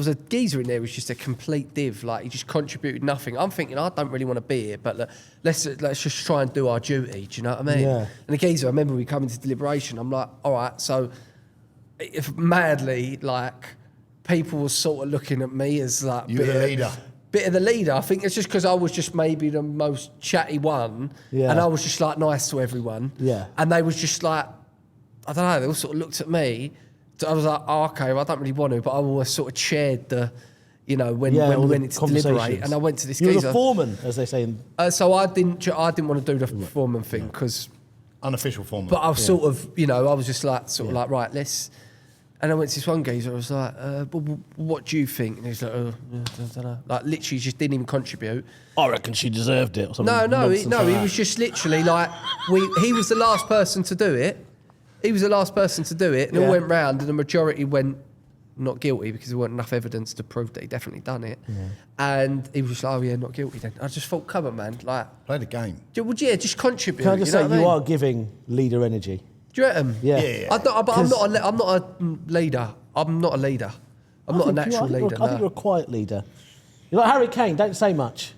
a geezer in there who was just a complete div. Like he just contributed nothing. I'm thinking I don't really want to be here, but let's just try and do our duty. Do you know what I mean? Yeah. And the geezer, I remember we come into deliberation. I'm like, all right, so if madly like people were sort of looking at me as like You're the leader. bit of the leader. I think it's just because I was just maybe the most chatty one, Yeah. and I was just like nice to everyone. Yeah. And they was just like, I don't know. They all sort of looked at me. I was like, oh, okay, well, I don't really want to, but I always sort of chaired the, when all we the went into deliberate, conversations. and I went to this You were geezer. the foreman, as they say. So I didn't want to do the foreman thing because, Unofficial form. but I was sort of, I was just like, like, right, let's. And I went to this one geezer. I was like, what do you think? And he was like, I don't know. Like, literally, just didn't even contribute. I reckon she deserved it or something. No, nonsense he like that. was just literally like, he was the last person to do it. He was the last person to do it, and it Yeah. all went round, and the majority went not guilty because there weren't enough evidence to prove that he definitely done it. Yeah. And he was just like, oh yeah, not guilty then. I just thought, come on, man, like, Play the game. just contribute. Can I just you know say what I you mean? are giving leader energy? Do you reckon? Yeah. Yeah. I'm not a leader. I'm not a leader. I'm not a natural leader. I think you're a quiet leader. You're like Harry Kane. Don't say much.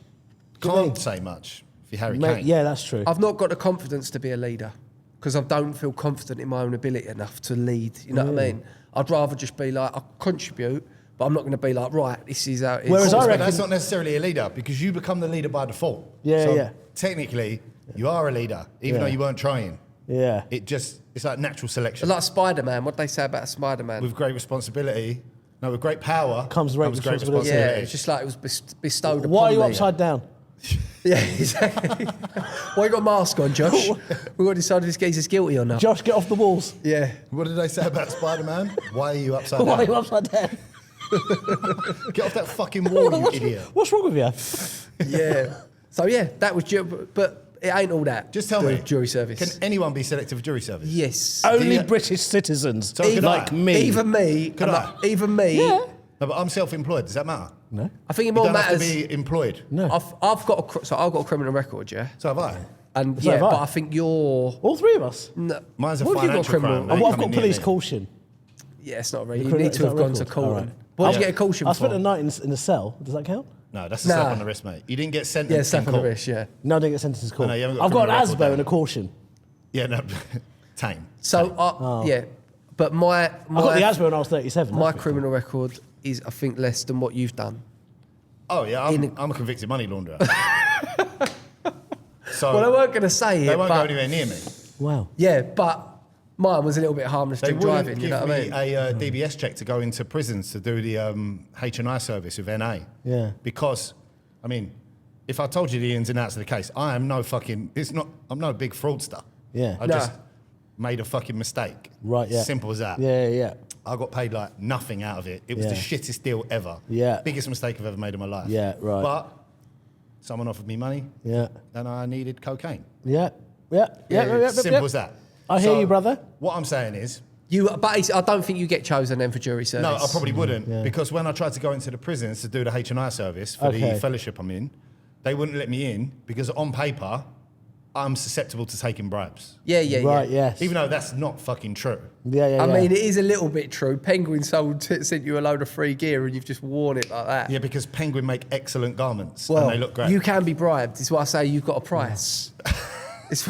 Can't say much if you're Harry Mate, Kane. yeah, that's true. I've not got the confidence to be a leader because I don't feel confident in my own ability enough to lead. You know what I mean? I'd rather just be like, I'll contribute, but I'm not going to be like, right, this is how it is. Whereas I But reckon- that's not necessarily a leader because you become the leader by default. Yeah, so yeah. Technically, you are a leader, even Yeah. though you weren't trying. Yeah. It's like natural selection. Like Spider-Man, what they say about Spider-Man? With great responsibility, with great power Comes great responsibility. Yeah, responsibility. it's just like it was bestowed upon Why are you me. upside down? Yeah, exactly. Why you got a mask on, Josh? We've got to decide if this geezer's guilty or not. Josh, get off the walls. Yeah. What did they say about Spider-Man? Why are you upside Why are you down? upside down? Get off that fucking wall, you idiot. What's wrong with you? Yeah. So yeah, that was but it ain't all that. Just tell the me. Jury service. Can anyone be selected for jury service? Yes. Only Yeah. British citizens So could like I? me. Even me. Could I? Even me. Yeah. No, but I'm self-employed. Does that matter? No. I think it You more don't have to matters. be employed. No. I've got a criminal record, yeah. So have I. And So yeah, have I. but I think you're. All three of us. No, Mine's a what have you got financial criminal? crime. And Ain't what I've coming got near police me. caution. Yeah, it's not really. You Criminal- need to is have that gone to record? court. All right. I'll Yeah. get a caution I for. spent a night in a cell. Does that count? No, that's a slap Nah. on the wrist, mate. You didn't get sentenced Yeah, slap in on the court. wrist. Yeah. No, I didn't get sentenced to court. no, you haven't got a I've got an criminal record ASBO then. and a caution. Yeah, no, tame. So, yeah. But my I got the ASBO when I was 37. my that's pretty criminal record is, I think, less than what you've done. Oh yeah, I'm a convicted money launderer. So Well, I weren't going to say they it, won't go but anywhere near me. cool. Wow. yeah, but mine was a little bit harmless They drink wouldn't driving. give You know what I me mean? a DBS check to go into prisons to do the H&I service with NA. Yeah. Because, I mean, if I told you the ins and outs of the case, I am no fucking. I'm no big fraudster. Yeah. I No. just made a fucking mistake. Right, yeah. Simple as that. Yeah. I got paid like nothing out of it. It was the Yeah. shittest deal ever. Yeah. Biggest mistake I've ever made in my life. Yeah, right. But someone offered me money Yeah. and I needed cocaine. Yeah. Simple as that. I hear you, brother. What I'm saying is, But I don't think you get chosen then for jury service. no, I probably wouldn't Yeah. because when I tried to go into the prisons to do the H&I service for the Okay. fellowship I'm in, they wouldn't let me in because on paper, I'm susceptible to taking bribes. Yeah. Right, yes. Even though that's not fucking true. Yeah. I mean, it is a little bit true. Penguin sent you a load of free gear and you've just worn it like that. Yeah, because Penguin make excellent garments Well, and they look great. you can be bribed. It's why I say you've got a price. It's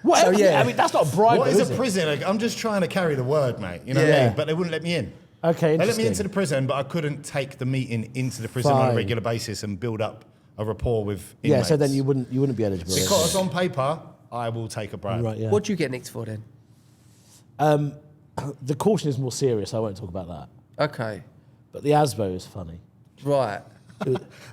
What? So, yeah. I mean, that's not a bribe. What though, is a prison? Like, I'm just trying to carry the word, mate. You know what I Yeah. mean? But they wouldn't let me in. Okay, They let me interesting. into the prison, but I couldn't take the meeting into the prison on a Fine. regular basis and build up a rapport with Yeah, inmates. so then you wouldn't be eligible. Because on paper, I will take a bribe. Right, yeah. What do you get nicked for then? The caution is more serious. I won't talk about that. Okay. But the ASBO is funny. Right.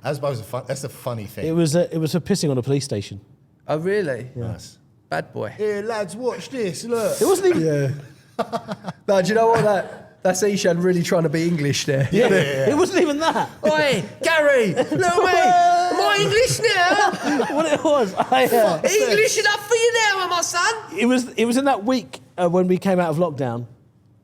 ASBOs are fun. That's a funny thing. It was for pissing on a police station. Oh, really? Nice. Bad boy. Here, lads, watch this. Look. It wasn't even. Yeah. No, do you know what? That's Eshaan really trying to be English there. Yeah, it wasn't even that. Oi, Gary, look at me. Am I English now? What it was, English enough for you now, my son? it was in that week when we came out of lockdown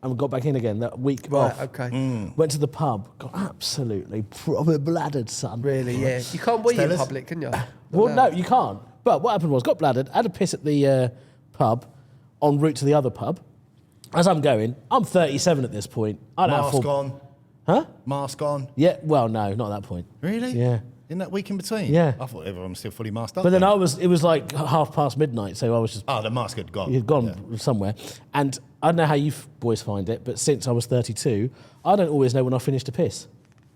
and we got back in again. That week Right, off. okay. Went to the pub. Got absolutely proper bladdered, son. Really, yeah. You can't wee in Stellas? public, can you? Well, no, you can't. But what happened was, got bladdered, had a piss at the pub, en route to the other pub. As I'm going, I'm 37 at this point. I don't have Mask full... on. Huh? Mask on. Yeah, well, no, not at that point. Really? Yeah. In that week in between? Yeah. I thought everyone was still fully masked up. But then it was like midnight, so I was just... Oh, the mask had gone. You'd gone somewhere. And I don't know how you boys find it, but since I was 32, I don't always know when I finished a piss.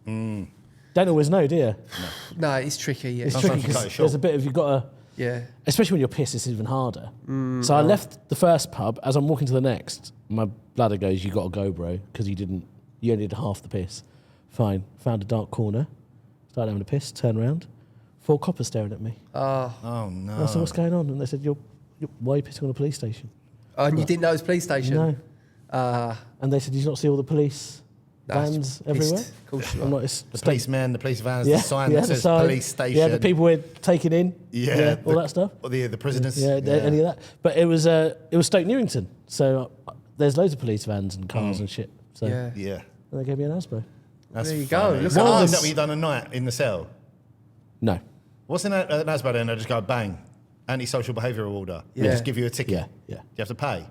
Don't always know, do you? No, it's tricky, yeah. It's Sometimes tricky you cut it because short. there's a bit of, you've got to... Yeah. Especially when you're pissed, it's even harder. So I left the first pub. As I'm walking to the next, my bladder goes, "You got to go, bro," because you only did half the piss. Fine. Found a dark corner. Started having a piss. Turn around. 4 coppers staring at me. Oh, no. I said, "What's going on?" And they said, "Why are you pissing on a police station?" Oh, and you didn't know it was police station? No. And they said, "Did you not see all the police vans everywhere?" Of course you I'm are. like, "It's The policemen, the police vans, yeah, the sign yeah, that the says sign. police station. Yeah, the people we're taking in. Yeah, all that stuff. Or the prisoners. Yeah, any of that. But it was Stoke Newington, so there's loads of police vans and cars and shit. So Yeah. Yeah. and they gave me an ASBO. That's There you go. funny. Look So at is us. that what you done a night in the cell? No. What's an ASBO then? They just go bang, antisocial behavioural order. They Yeah. just give you a ticket. Yeah, yeah. Do you have to pay?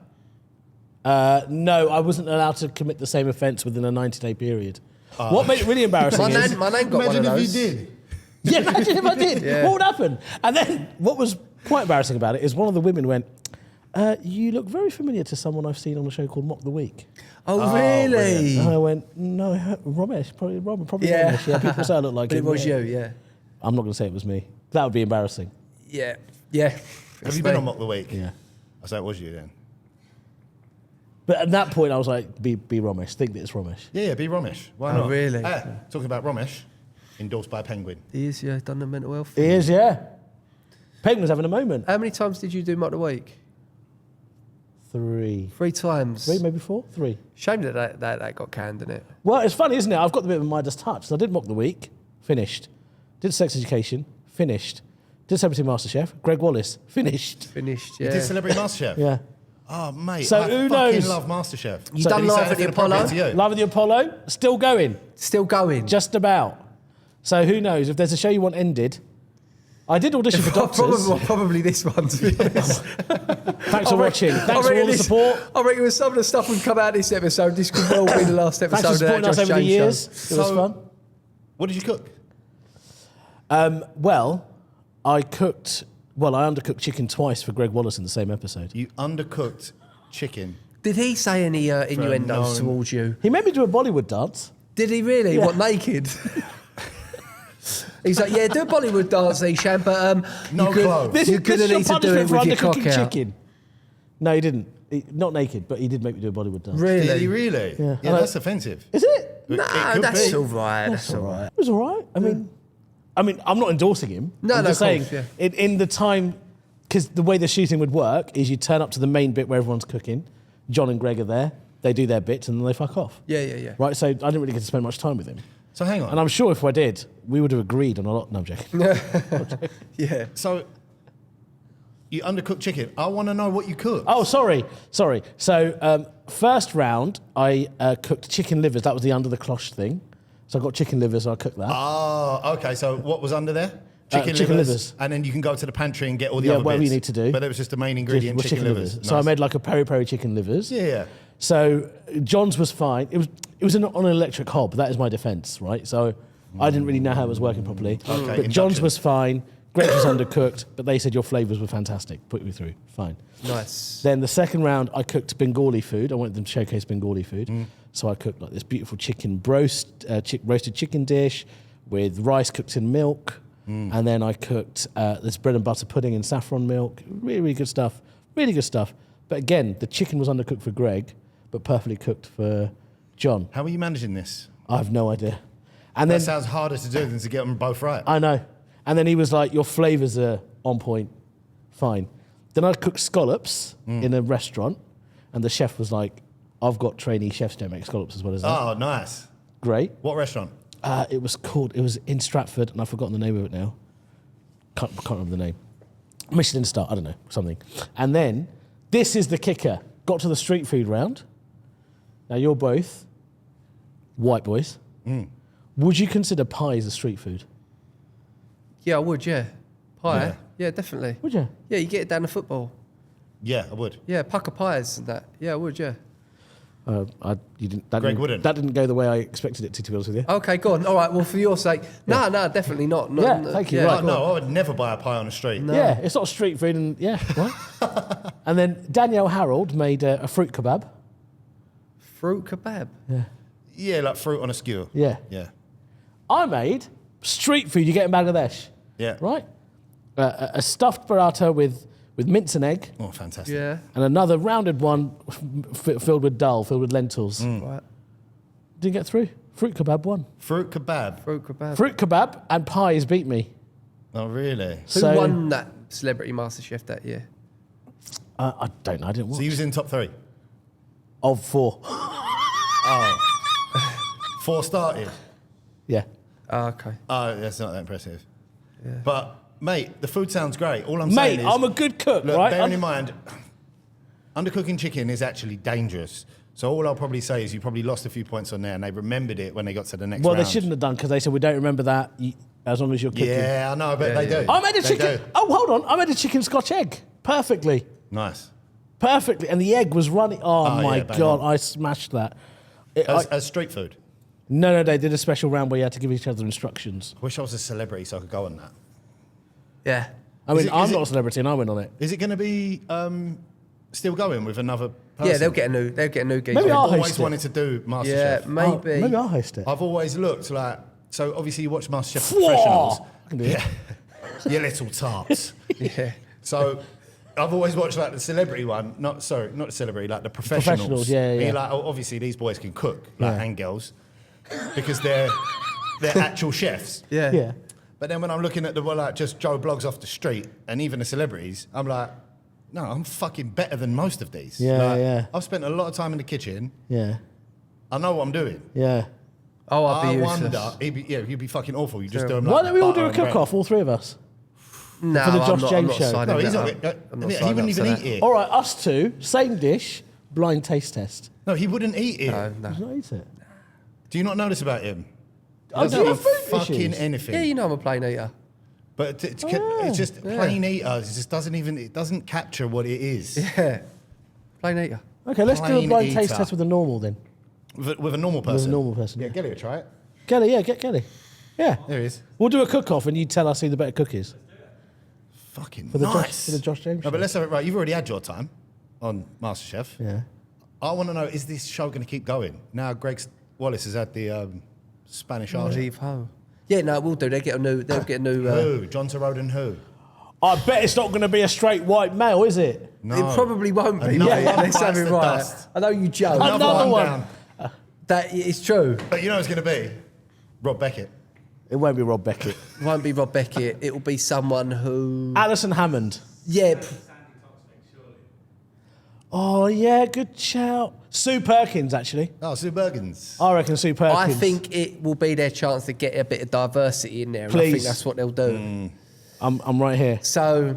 No, I wasn't allowed to commit the same offence within a 90-day period. What made it really embarrassing My is... nan got one of Imagine if those. you did. Yeah, imagine if I did. Yeah. What would happen? And then what was quite embarrassing about it is one of the women went, "You look very familiar to someone I've seen on a show called Mock the Week." Oh, really? And I went, "No, Ramesh, probably Yeah. Ramesh. Yeah, people say I look like But it him." was Yeah. you, yeah. I'm not going to say it was me. That would be embarrassing. Yeah. Yeah. Have you been on Mock the Week? Yeah. I say it was you then. But at that point, I was like, be Ramesh. Think that it's Ramesh. Yeah, be Ramesh. Why Oh, not? really? Talking about Ramesh, endorsed by Penguin. He is, yeah, done the mental health. He is, yeah. Penguin's having a moment. How many times did you do Mock the Week? 3. 3 times. 3, maybe 4? 3. Shame that got canned, innit? Well, it's funny, isn't it? I've got the bit of a Midas touch. So I did Mock the Week, finished. Did Sex Education, finished. Did Celebrity MasterChef, Greg Wallace, finished. Finished, You yeah. did Celebrity MasterChef? Yeah. Oh, mate, So I who fucking knows? love MasterChef. You So done did he say Live at the anything appropriate Apollo? to you? Live at the Apollo, still going. Still going. Just about. So who knows? If there's a show you want ended, I did audition for Doctors. Probably this one, to be honest. Thanks for watching. Thanks for all the support. I reckon with some of the stuff we've come out this episode, this could well be the last episode Thanks for of that supporting us Josh over the James years. show. It was So- fun. What did you cook? Well, I cooked Well, I undercooked chicken twice for Greg Wallace in the same episode. You undercooked chicken. Did he say any innuendos known- towards you? He made me do a Bollywood dance. Did he really? Yeah. What, naked? He's like, yeah, do a Bollywood dance, Eshaan, but No clothes. You're going to need to do it with your cock out. chicken. No, he didn't. Not naked, but he did make me do a Bollywood dance. Really? Did he really? Yeah. Yeah, that's offensive. Is it? It No, could that's be. all right. That's all right. It was all right. I mean, I'm not endorsing him. No, I'm no, just of saying, course, yeah. in the time, because the way the shooting would work is you turn up to the main bit where everyone's cooking. John and Greg are there. They do their bits and then they fuck off. Yeah. Right, so I didn't really get to spend much time with him. So hang on. And I'm sure if I did, we would have agreed on a lot. No, I'm joking. Yeah. So you undercooked chicken. I want to know what you cooked. Oh, sorry. So first round, I cooked chicken livers. That was the under the cloche thing. So I got chicken livers, so I cooked that. Oh, okay. So what was under there? Chicken livers. And then you can go to the pantry and get all the Yeah, other whatever bits. you need to do. But it was just the main ingredient, Was chicken livers. So I Nice. made like a peri-peri chicken livers. Yeah. So John's was fine. It was on an electric hob. That is my defence, right? So I didn't really know how it was working properly. Okay, But John's induction. was fine. Greg's was undercooked, but they said your flavours were fantastic. Put me through. Fine. Nice. Then the second round, I cooked Bengali food. I wanted them to showcase Bengali food. Mm. So I cooked like this beautiful chicken roasted chicken dish with rice cooked in milk. Mm. And then I cooked this bread and butter pudding in saffron milk. Really, really good stuff. Really good stuff. But again, the chicken was undercooked for Greg, but perfectly cooked for John. How are you managing this? I have no idea. And That then sounds harder to do than to get them both right. I know. And then he was like, your flavours are on point. Fine. Then I cooked scallops in a restaurant, and the chef was like, I've got trainee chefs don't make scallops as well as that. Oh, nice. Great. What restaurant? It was in Stratford, and I've forgotten the name of it now. Can't remember the name. Michelin star, I don't know, something. And then, this is the kicker. Got to the street food round. Now, you're both white boys. Would you consider pies a street food? Yeah, I would, yeah. Pie? Yeah. Yeah, definitely. Would you? Yeah, you get it down to football. Yeah, I would. Yeah, pucker pies and that. Yeah, I would, yeah. You didn't. That Greg didn't, wouldn't. That didn't go the way I expected it to be honest with you. Okay, go on. All right, well, for your sake. No, definitely not. No, Yeah, no, thank you. yeah, Right, Oh, no, I would never buy a pie on the street. Yeah, it's not street food, and yeah, right. And then Danielle Harold made a fruit kebab. Fruit kebab. Yeah, like fruit on a skewer. Yeah. Yeah. I made street food you get in Bangladesh. Yeah. Right? A stuffed paratha with mince and egg, Oh, fantastic. Yeah. and another rounded one filled with dal, filled with lentils. Right. Didn't get through. Fruit kebab won. Fruit kebab. Fruit kebab. Fruit kebab and pies beat me. Oh, really? Who So- won that Celebrity MasterChef that year? I don't know. I didn't watch. So he was in top 3. Of 4. 4 started. Yeah. Oh, okay. Oh, that's not that impressive. But, mate, the food sounds great. All I'm saying Mate, is... I'm a good cook, Look, right? bearing in mind, undercooking chicken is actually dangerous. So all I'll probably say is you probably lost a few points on there and they remembered it when they got to the next Well, round. they shouldn't have done because they said we don't remember that as long as you're cooking. Yeah, I know, but Yeah, they yeah. do. I made a They chicken. do. Oh, hold on. I made a chicken Scotch egg perfectly, Nice. and the egg was running. Oh, Oh, my yeah, bang god, on. I smashed that. As street food. No, they did a special round where you had to give each other instructions. I wish I was a celebrity so I could go on that. Yeah. I mean, it- I'm is not it- a celebrity, and I went on it. Is it going to be still going with another person? Yeah, they'll get a new geezer. Maybe I've I'll always host it. wanted to do MasterChef. Yeah, maybe. Maybe I'll host it. I've always looked like... So obviously you watch MasterChef Whoa! Professionals. I can do it. You little tarts. Yeah. So I've always watched like the celebrity one, not the celebrity, like the professionals. Professionals, yeah, And yeah. you're like, oh, obviously these boys can cook, like Yeah. and girls, because they're actual chefs. Yeah. Yeah. But then when I'm looking at the like just Joe Blogs off the street and even the celebrities, I'm like, no, I'm fucking better than most of these. Yeah, Like, yeah. I've spent a lot of time in the kitchen. Yeah. I know what I'm doing. Yeah. Oh, I'd be I useless. wonder, you'd be fucking awful. You just do them Why like don't we all do butter a and bread. cook-off, all three of us? No, For the Josh I'm not, James I'm not show. signing No, he's that not. up. I'm not He signing wouldn't up to even that. eat it. All right, us two, same dish, blind taste test. No, he wouldn't eat it. No. Does not eat it. Do you not know this about him? He Oh, doesn't do you eat have food fucking issues? anything. Yeah, you know I'm a plain eater. But it's just plain eater. It just doesn't capture what it is. Yeah. Plain eater. Okay, let's do a Plain blind taste eater. test with a normal then. With a normal person. normal person, Yeah, yeah. Gelly will try it. Kelly, yeah, get Kelly. Yeah. There he is. We'll do a cook-off and you tell us who the better cook is. Fucking For the nice. For the Josh James No, show. but let's have it right. You've already had your time on MasterChef. Yeah. I want to know, is this show going to keep going? Now Greg Wallace has had the Spanish Argent. Leave home. Yeah, no, we'll do. They'll get a new. Who? John Roden who? I bet it's not going to be a straight white male, is it? No. It probably won't be. Another mate. one Let's have bites it the right. dust. I know you joke. Another one. down. That is true. But you know it's going to be? Rob Beckett. It won't be Rob Beckett. It won't be Rob Beckett. It will be someone who. Alison Hammond. Yeah. Oh, yeah, good shout. Sue Perkins, actually. Oh, Sue Bergens. I reckon Sue Perkins. I think it will be their chance to get a bit of diversity in there. And I think Please. that's what they'll do. I'm right here. So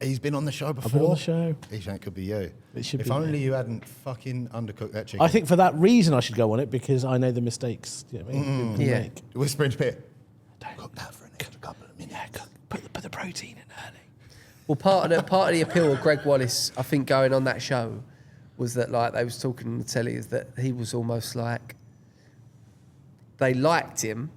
He's been on the show before. I've been on the show. Eshaan, could be you. It should if be only me. you hadn't fucking undercooked that chicken. I think for that reason I should go on it because I know the mistakes. You know what I mean? People Yeah. make. Whisper in pit. Don't cook that for an extra couple of minutes. Yeah, put the protein in early. Well, part of the appeal of Greg Wallace, I think, going on that show, was that like they was talking on the telly, is that he was almost like they liked him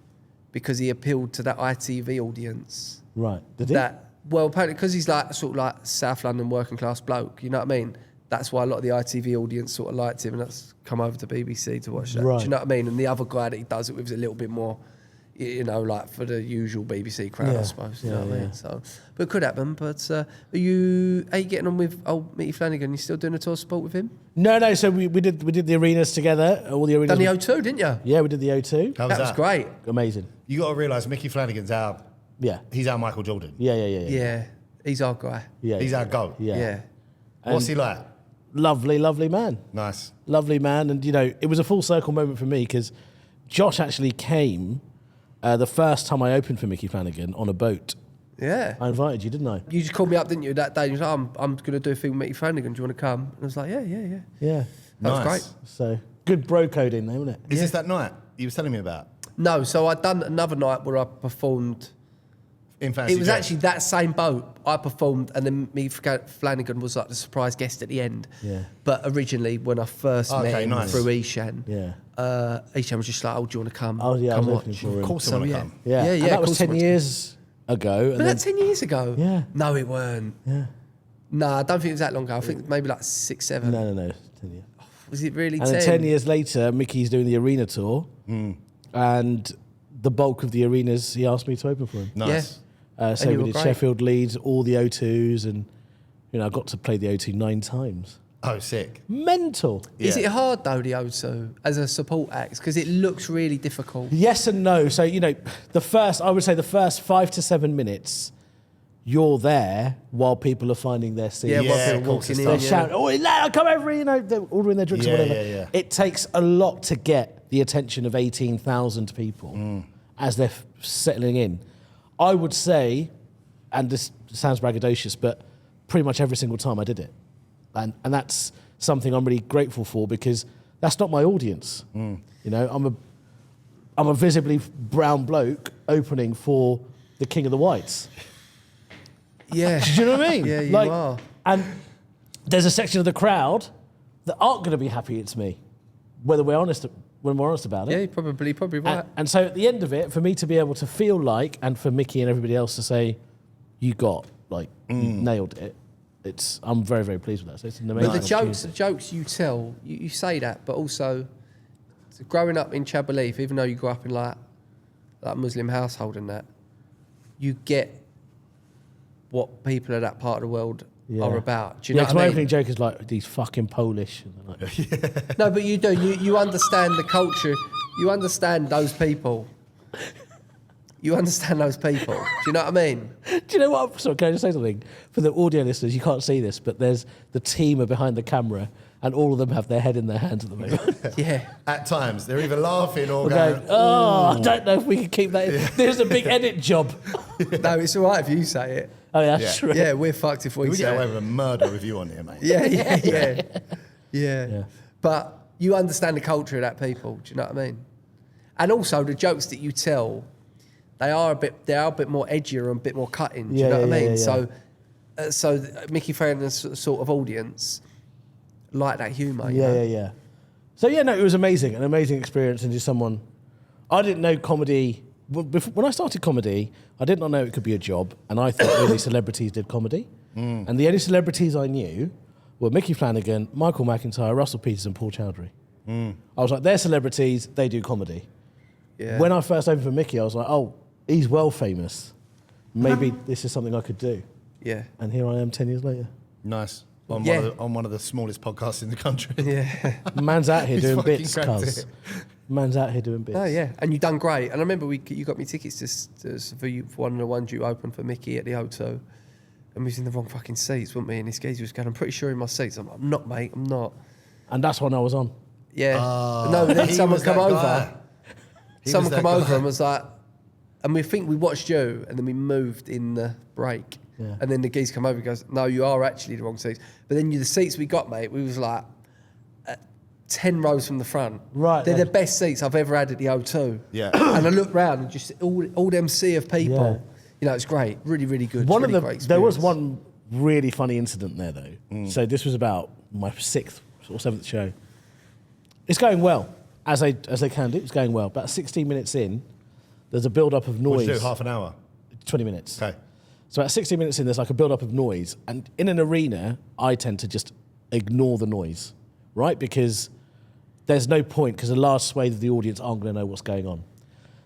because he appealed to that ITV audience. Right. Did he? That well, apparently because he's like sort of like South London working class bloke. You know what I mean? That's why a lot of the ITV audience sort of liked him, and that's come over to BBC to watch that. Right. Do you know what I mean? And the other guy that he does it with is a little bit more, you know, like for the usual BBC crowd, I Yeah. suppose. You Yeah, know what I yeah. mean? So, but it could happen. But are you getting on with old Micky Flanagan? You still doing a tour of sport with him? No. So we did the arenas together. All the arenas. Done the O2, didn't you? Yeah, we did the O2. How That was great. Amazing. You got to realise Micky Flanagan's Yeah. he's our Michael Jordan. Yeah. Yeah, he's our guy. Yeah. He's our GOAT. Yeah. Yeah. What's he like? Lovely man. Nice. Lovely man. And, you know, it was a full circle moment for me because Josh actually came the first time I opened for Micky Flanagan on a boat. Yeah. I invited you, didn't I? You just called me up, didn't you, that day? You was like, I'm going to do a thing with Micky Flanagan. Do you want to come? And I was like, yeah. Yeah. That was Nice. great. So good bro coding there, wasn't it? Is this that night you was telling me about? No, so I'd done another night where I performed. In Fantasy It was Dress? actually that same boat. I performed, and then Micky Flanagan was like the surprise guest at the end. Yeah. But originally, when I first Okay, met him nice. through Eshaan, Yeah. Eshaan was just like, "Oh, do you want to come? Oh, yeah, I come was watch." opening for him. Of course I So, want to yeah. come. Yeah. Yeah, And of that was course 10 it was. years ago. And But then, that's 10 years ago. Yeah. No, it weren't. yeah. No, I don't think it was that long ago. I think maybe like 6, 7. No. 10 years. Was it really And 10? then 10 years later, Mickey's doing the arena tour. And the bulk of the arenas, he asked me to open for him. Nice. So you we were did great. Sheffield, Leeds, all the O2s. And, you know, I got to play the O2 9 times. Oh, sick. Mental. Is Yeah. it hard though, the O2, as a support act? Because it looks really difficult. Yes and no. So, you know, I would say the first 5 to 7 minutes, you're there while people are finding their seats. Yeah, Yeah, while of people course, walking it's in. They Yeah. shout, "Oh, lad, come over!" You know, they're ordering their drinks Yeah, or whatever. yeah, yeah. It takes a lot to get the attention of 18,000 people as they're settling in. I would say, and this sounds braggadocious, but pretty much every single time I did it, and that's something I'm really grateful for because that's not my audience. You know, I'm a visibly brown bloke opening for the King of the Whites. Yeah. Do you know what I mean? Yeah, you are. And there's a section of the crowd that aren't going to be happy it's me, when we're honest about it. Yeah, you're probably right. And so at the end of it, for me to be able to feel like, and for Mickey and everybody else to say, you nailed it. I'm very, very pleased with that. So it's an amazing But the opportunity. jokes you tell, you say that, but also growing up in Chadwell Heaths, even though you grew up in like Muslim household and that, you get what people of that part of the world Yeah. are about. Do you know Yeah, 'cause what my I mean? opening joke is like, these fucking Polish. And they're like, No, but you do. You understand the culture. You understand those people. You understand those people. Do you know what I mean? Do you know what? Sorry, can I just say something? For the audio listeners, you can't see this, but there's the team are behind the camera, and all of them have their head in their hands at the moment. Yeah. At times, they're either laughing or We're going, going, oh, I don't know if we can keep that in. There's a big edit job. No, it's all right if you say it. Oh, yeah, that's Yeah. right. Yeah, we're fucked if we we say get it. away with a murder review on here, mate. Yeah. But you understand the culture of that people. Do you know what I mean? And also the jokes that you tell, they are a bit more edgier and a bit more cutting. Do you Yeah, know what yeah, I mean? yeah, yeah. So Micky Flanagan's sort of audience like that humour. you Yeah, know? yeah, yeah. So, yeah, no, it was amazing. An amazing experience. And just someone, I didn't know comedy when I started comedy, I did not know it could be a job, and I thought only celebrities did comedy. And the only celebrities I knew were Micky Flanagan, Michael McIntyre, Russell Peters, and Paul Chowdhury. I was like, they're celebrities, they do comedy. Yeah. When I first opened for Mickey, I was like, oh, he's well famous. Maybe this is something I could do. Yeah. And here I am 10 years later. Nice. On, Yeah. one of the smallest podcasts in the country. Yeah. Man's out here He's doing fucking bits, cracked cuz. it. Man's out here doing bits. Oh yeah, and you done great. And I remember you got me tickets for one of the ones you opened for Mickey at the O2, and we was in the wrong fucking seats, weren't we? And this geezer was going, "I'm pretty sure in my seats." I'm like, "I'm not, mate. I'm not." And that's when I was on. Yeah. No, but then He someone was come that over. guy. He Someone was that come over guy. and was like, and we think we watched you, and then we moved in the break. Yeah. And then the geese come over and goes, "No, you are actually the wrong seats." But then the seats we got, mate, we was like 10 rows from the front. Right, They're then. the best seats I've ever had at the O2. Yeah. And I looked round and just all them sea of people. Yeah. You know, it's great. Really, really good. One really of great there was experience. one really funny incident there though. So this was about my 6th or 7th show. It's going well, as they can do. It's going well. About 16 minutes in, there's a build-up of What noise. did you do? Half an hour? 20 minutes. Okay. So about 16 minutes in, there's like a build-up of noise. And in an arena, I tend to just ignore the noise, right? Because there's no point, because a large swathe of the audience aren't going to know what's going on.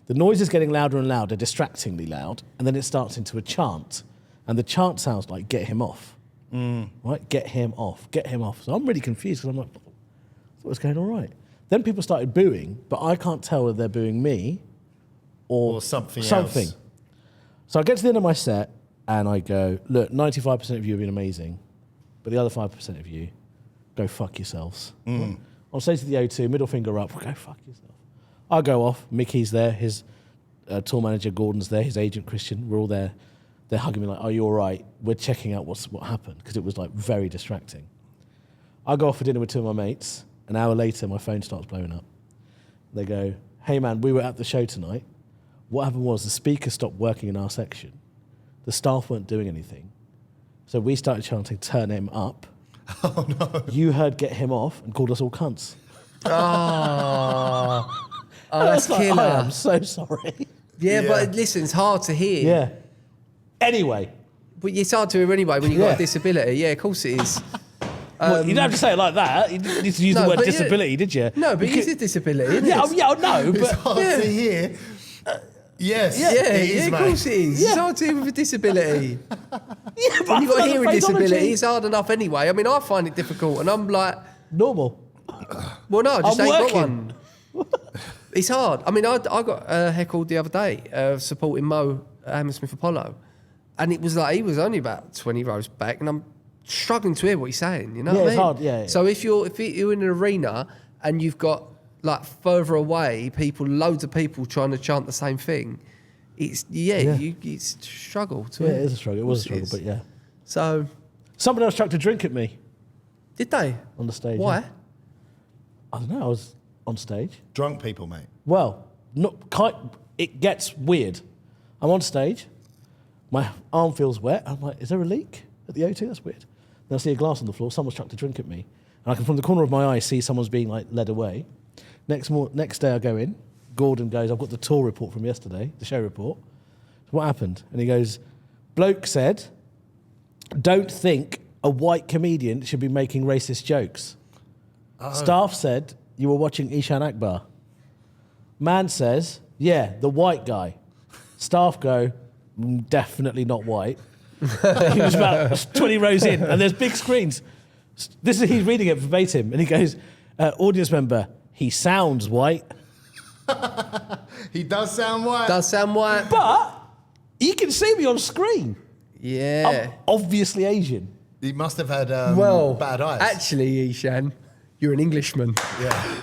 The noise is getting louder and louder, distractingly loud, and then it starts into a chant. And the chant sounds like, "Get him off." Right? Get him off. Get him off. So I'm really confused, because I'm like, I thought it was going all right. Then people started booing, but I can't tell whether they're booing me Or something else. So I get to the end of my set, and I go, "Look, 95% of you have been amazing, but the other 5% of you, go fuck yourselves." I'll say to the O2, middle finger up, "Go fuck yourself." I go off, Mickey's there, his tour manager Gordon's there, his agent Christian, we're all there. They're hugging me like, "Are you all right?" We're checking out what happened, because it was like very distracting. I go off for dinner with 2 of my mates. An hour later, my phone starts blowing up. They go, "Hey man, we were at the show tonight. What happened was the speaker stopped working in our section. The staff weren't doing anything. So we started chanting, 'Turn him up.' Oh no. You heard 'Get him off' and called us all cunts." Oh, that's Like, killer. I am so sorry. Yeah, Yeah. but listen, it's hard to hear. Yeah. Anyway, But it's hard to hear anyway when you've got Yeah. a disability. Yeah, of course it is. well, you don't have to say it like that. You didn't need to use No, the word but yeah. disability, did you? No, but You it's a could- disability, isn't Yeah, it? yeah, no, It's but hard Yeah. to hear. Yes, Yeah, it is, of mate. course it is. It's hard to hear with a disability. yeah, but When you've got a I hearing feel like the disability, phraseology- it's hard enough anyway. I mean, I find it difficult, and I'm like, normal. well, no, I just I'm ain't got working. one. It's hard. I mean, I got heckled the other day supporting Mo at Hammersmith Apollo, and it was like he was only about 20 rows back, and I'm struggling to hear what he's saying. You know Yeah, what I it's mean? hard, yeah. So if you're in an arena and you've got like further away loads of people trying to chant the same thing, it's it's a struggle to Yeah, hear. it is a struggle. It was a Of course struggle, it is. but yeah. So Someone else chucked a drink at me did they? on the stage. Why? yeah. I don't know. I was on stage. Drunk people, mate. Well, it gets weird. I'm on stage. My arm feels wet. I'm like, is there a leak at the O2? That's weird. Then I see a glass on the floor. Someone's chucked a drink at me. And I can, from the corner of my eye, see someone's being like led away. Next day I go in. Gordon goes, "I've got the tour report from yesterday, the show report." "What happened?" And he goes, "Bloke said, don't think a white comedian should be making racist jokes. Staff said you were watching Eshaan Akbar. Man says, yeah, the white guy. Staff go, definitely not white." He was about 20 rows in, and there's big screens. He's reading it verbatim, and he goes, "Audience member, he sounds white." He does sound white. Does sound white? But you can see me on screen. Yeah. I'm obviously Asian. He must have had Well, bad eyes. actually, Eshaan, you're an Englishman. Yeah.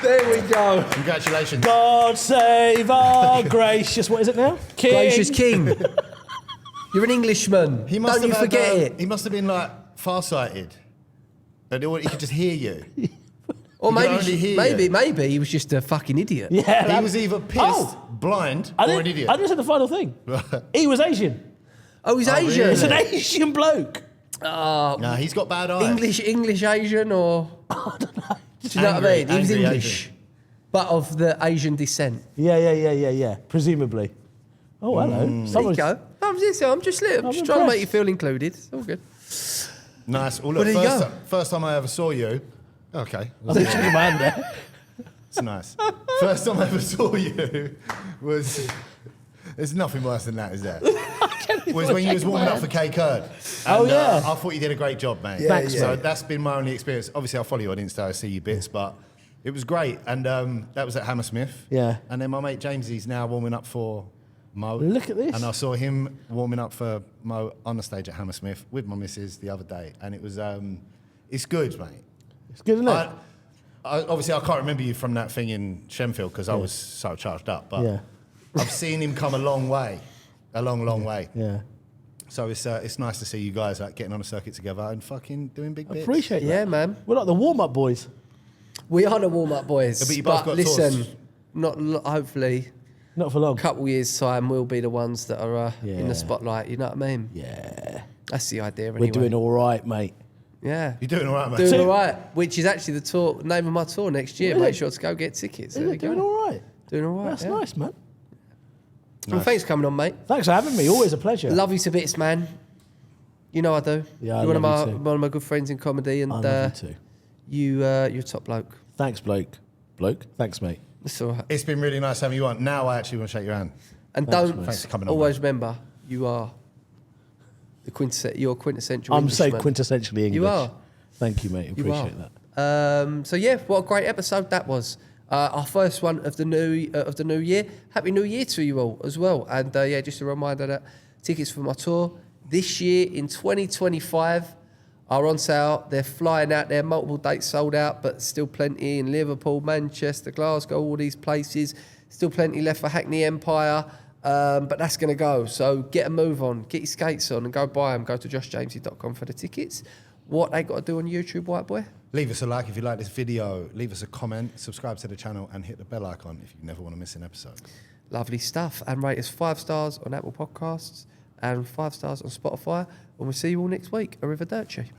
There we go. Congratulations. God save our gracious. What is it now? King. Gracious King. You're an Englishman. He must Don't you have forget had, it. He must have been like farsighted. And he could just hear you. Or he could only hear maybe he was just a fucking idiot. Yeah. He was either pissed, Oh. blind, I or an didn't, idiot. I didn't say the final thing. He was Asian. Oh, he's Oh, Asian. really? It's an Asian bloke. No, he's got bad eyes. English Asian or? I don't know. Do you know what I mean? He was Angry English. But of the Asian descent. Yeah. Presumably. Oh, hello. There you Someone's- go. I'm just trying to make you impressed. feel included. It's all good. Nice. Well, Well, look, there you go. first time I ever saw you. Okay. I think shook your hand there. It's nice. First time I ever saw you was. There's nothing worse than that, is there? Was when you was warming up for K Curd. Oh, yeah. I thought you did a great job, mate. Thanks, So mate. that's been my only experience. Obviously, I follow you on Insta, I see you bits, but it was great. And that was at Hammersmith. Yeah. And then my mate Jamesy's now warming up for Mo. Look at this. And I saw him warming up for Mo on the stage at Hammersmith with my missus the other day, and it was it's good, mate. It's good, isn't it? Obviously, I can't remember you from that thing in Shenfield because I was so charged up, but Yeah. I've seen him come a long way, a long way. Yeah. So it's nice to see you guys like getting on a circuit together and fucking doing big bits. Appreciate that. Yeah, man. We're like the warm-up boys. We are the warm-up boys. Yeah, but you both got listen, tours. hopefully, Not for long. a couple years' time, we'll be the ones that are in Yeah. the spotlight. You know what I mean? Yeah. That's the idea, anyway. We're doing all right, mate. Yeah. You're doing all right, mate. Doing So- all right, which is actually the name of my tour next year. Really? Make sure to go get tickets. There Is we it doing go. all right? Doing all right. That's yeah. nice, man. Well, thanks for coming on, mate. Thanks for having me. Always a pleasure. Love you to bits, man. You know I do. Yeah, I You're love you too. one of my good friends in comedy, and I love you too. you're a top bloke. Thanks, bloke. Thanks, mate. That's all right. It's been really nice having you on. Now I actually want to shake your hand. And Thanks, don't mate. Thanks for coming on, always remember, you are you're quintessential I'm so Englishman. quintessentially English. You are. Thank you, mate. You Appreciate are. that. So yeah, what a great episode that was. Our first one of the new year. Happy New Year to you all as well. And yeah, just a reminder that tickets for my tour this year in 2025 are on sale. They're flying out there. Multiple dates sold out, but still plenty in Liverpool, Manchester, Glasgow, all these places. Still plenty left for Hackney Empire. But that's going to go. So get a move on. Get your skates on and go buy them. Go to joshjamesy.com for the tickets. What they got to do on YouTube, white boy? Leave us a like if you like this video. Leave us a comment. Subscribe to the channel and hit the bell icon if you never want to miss an episode. Lovely stuff. And rate us 5 stars on Apple Podcasts and 5 stars on Spotify. And we'll see you all next week. Arrivederci.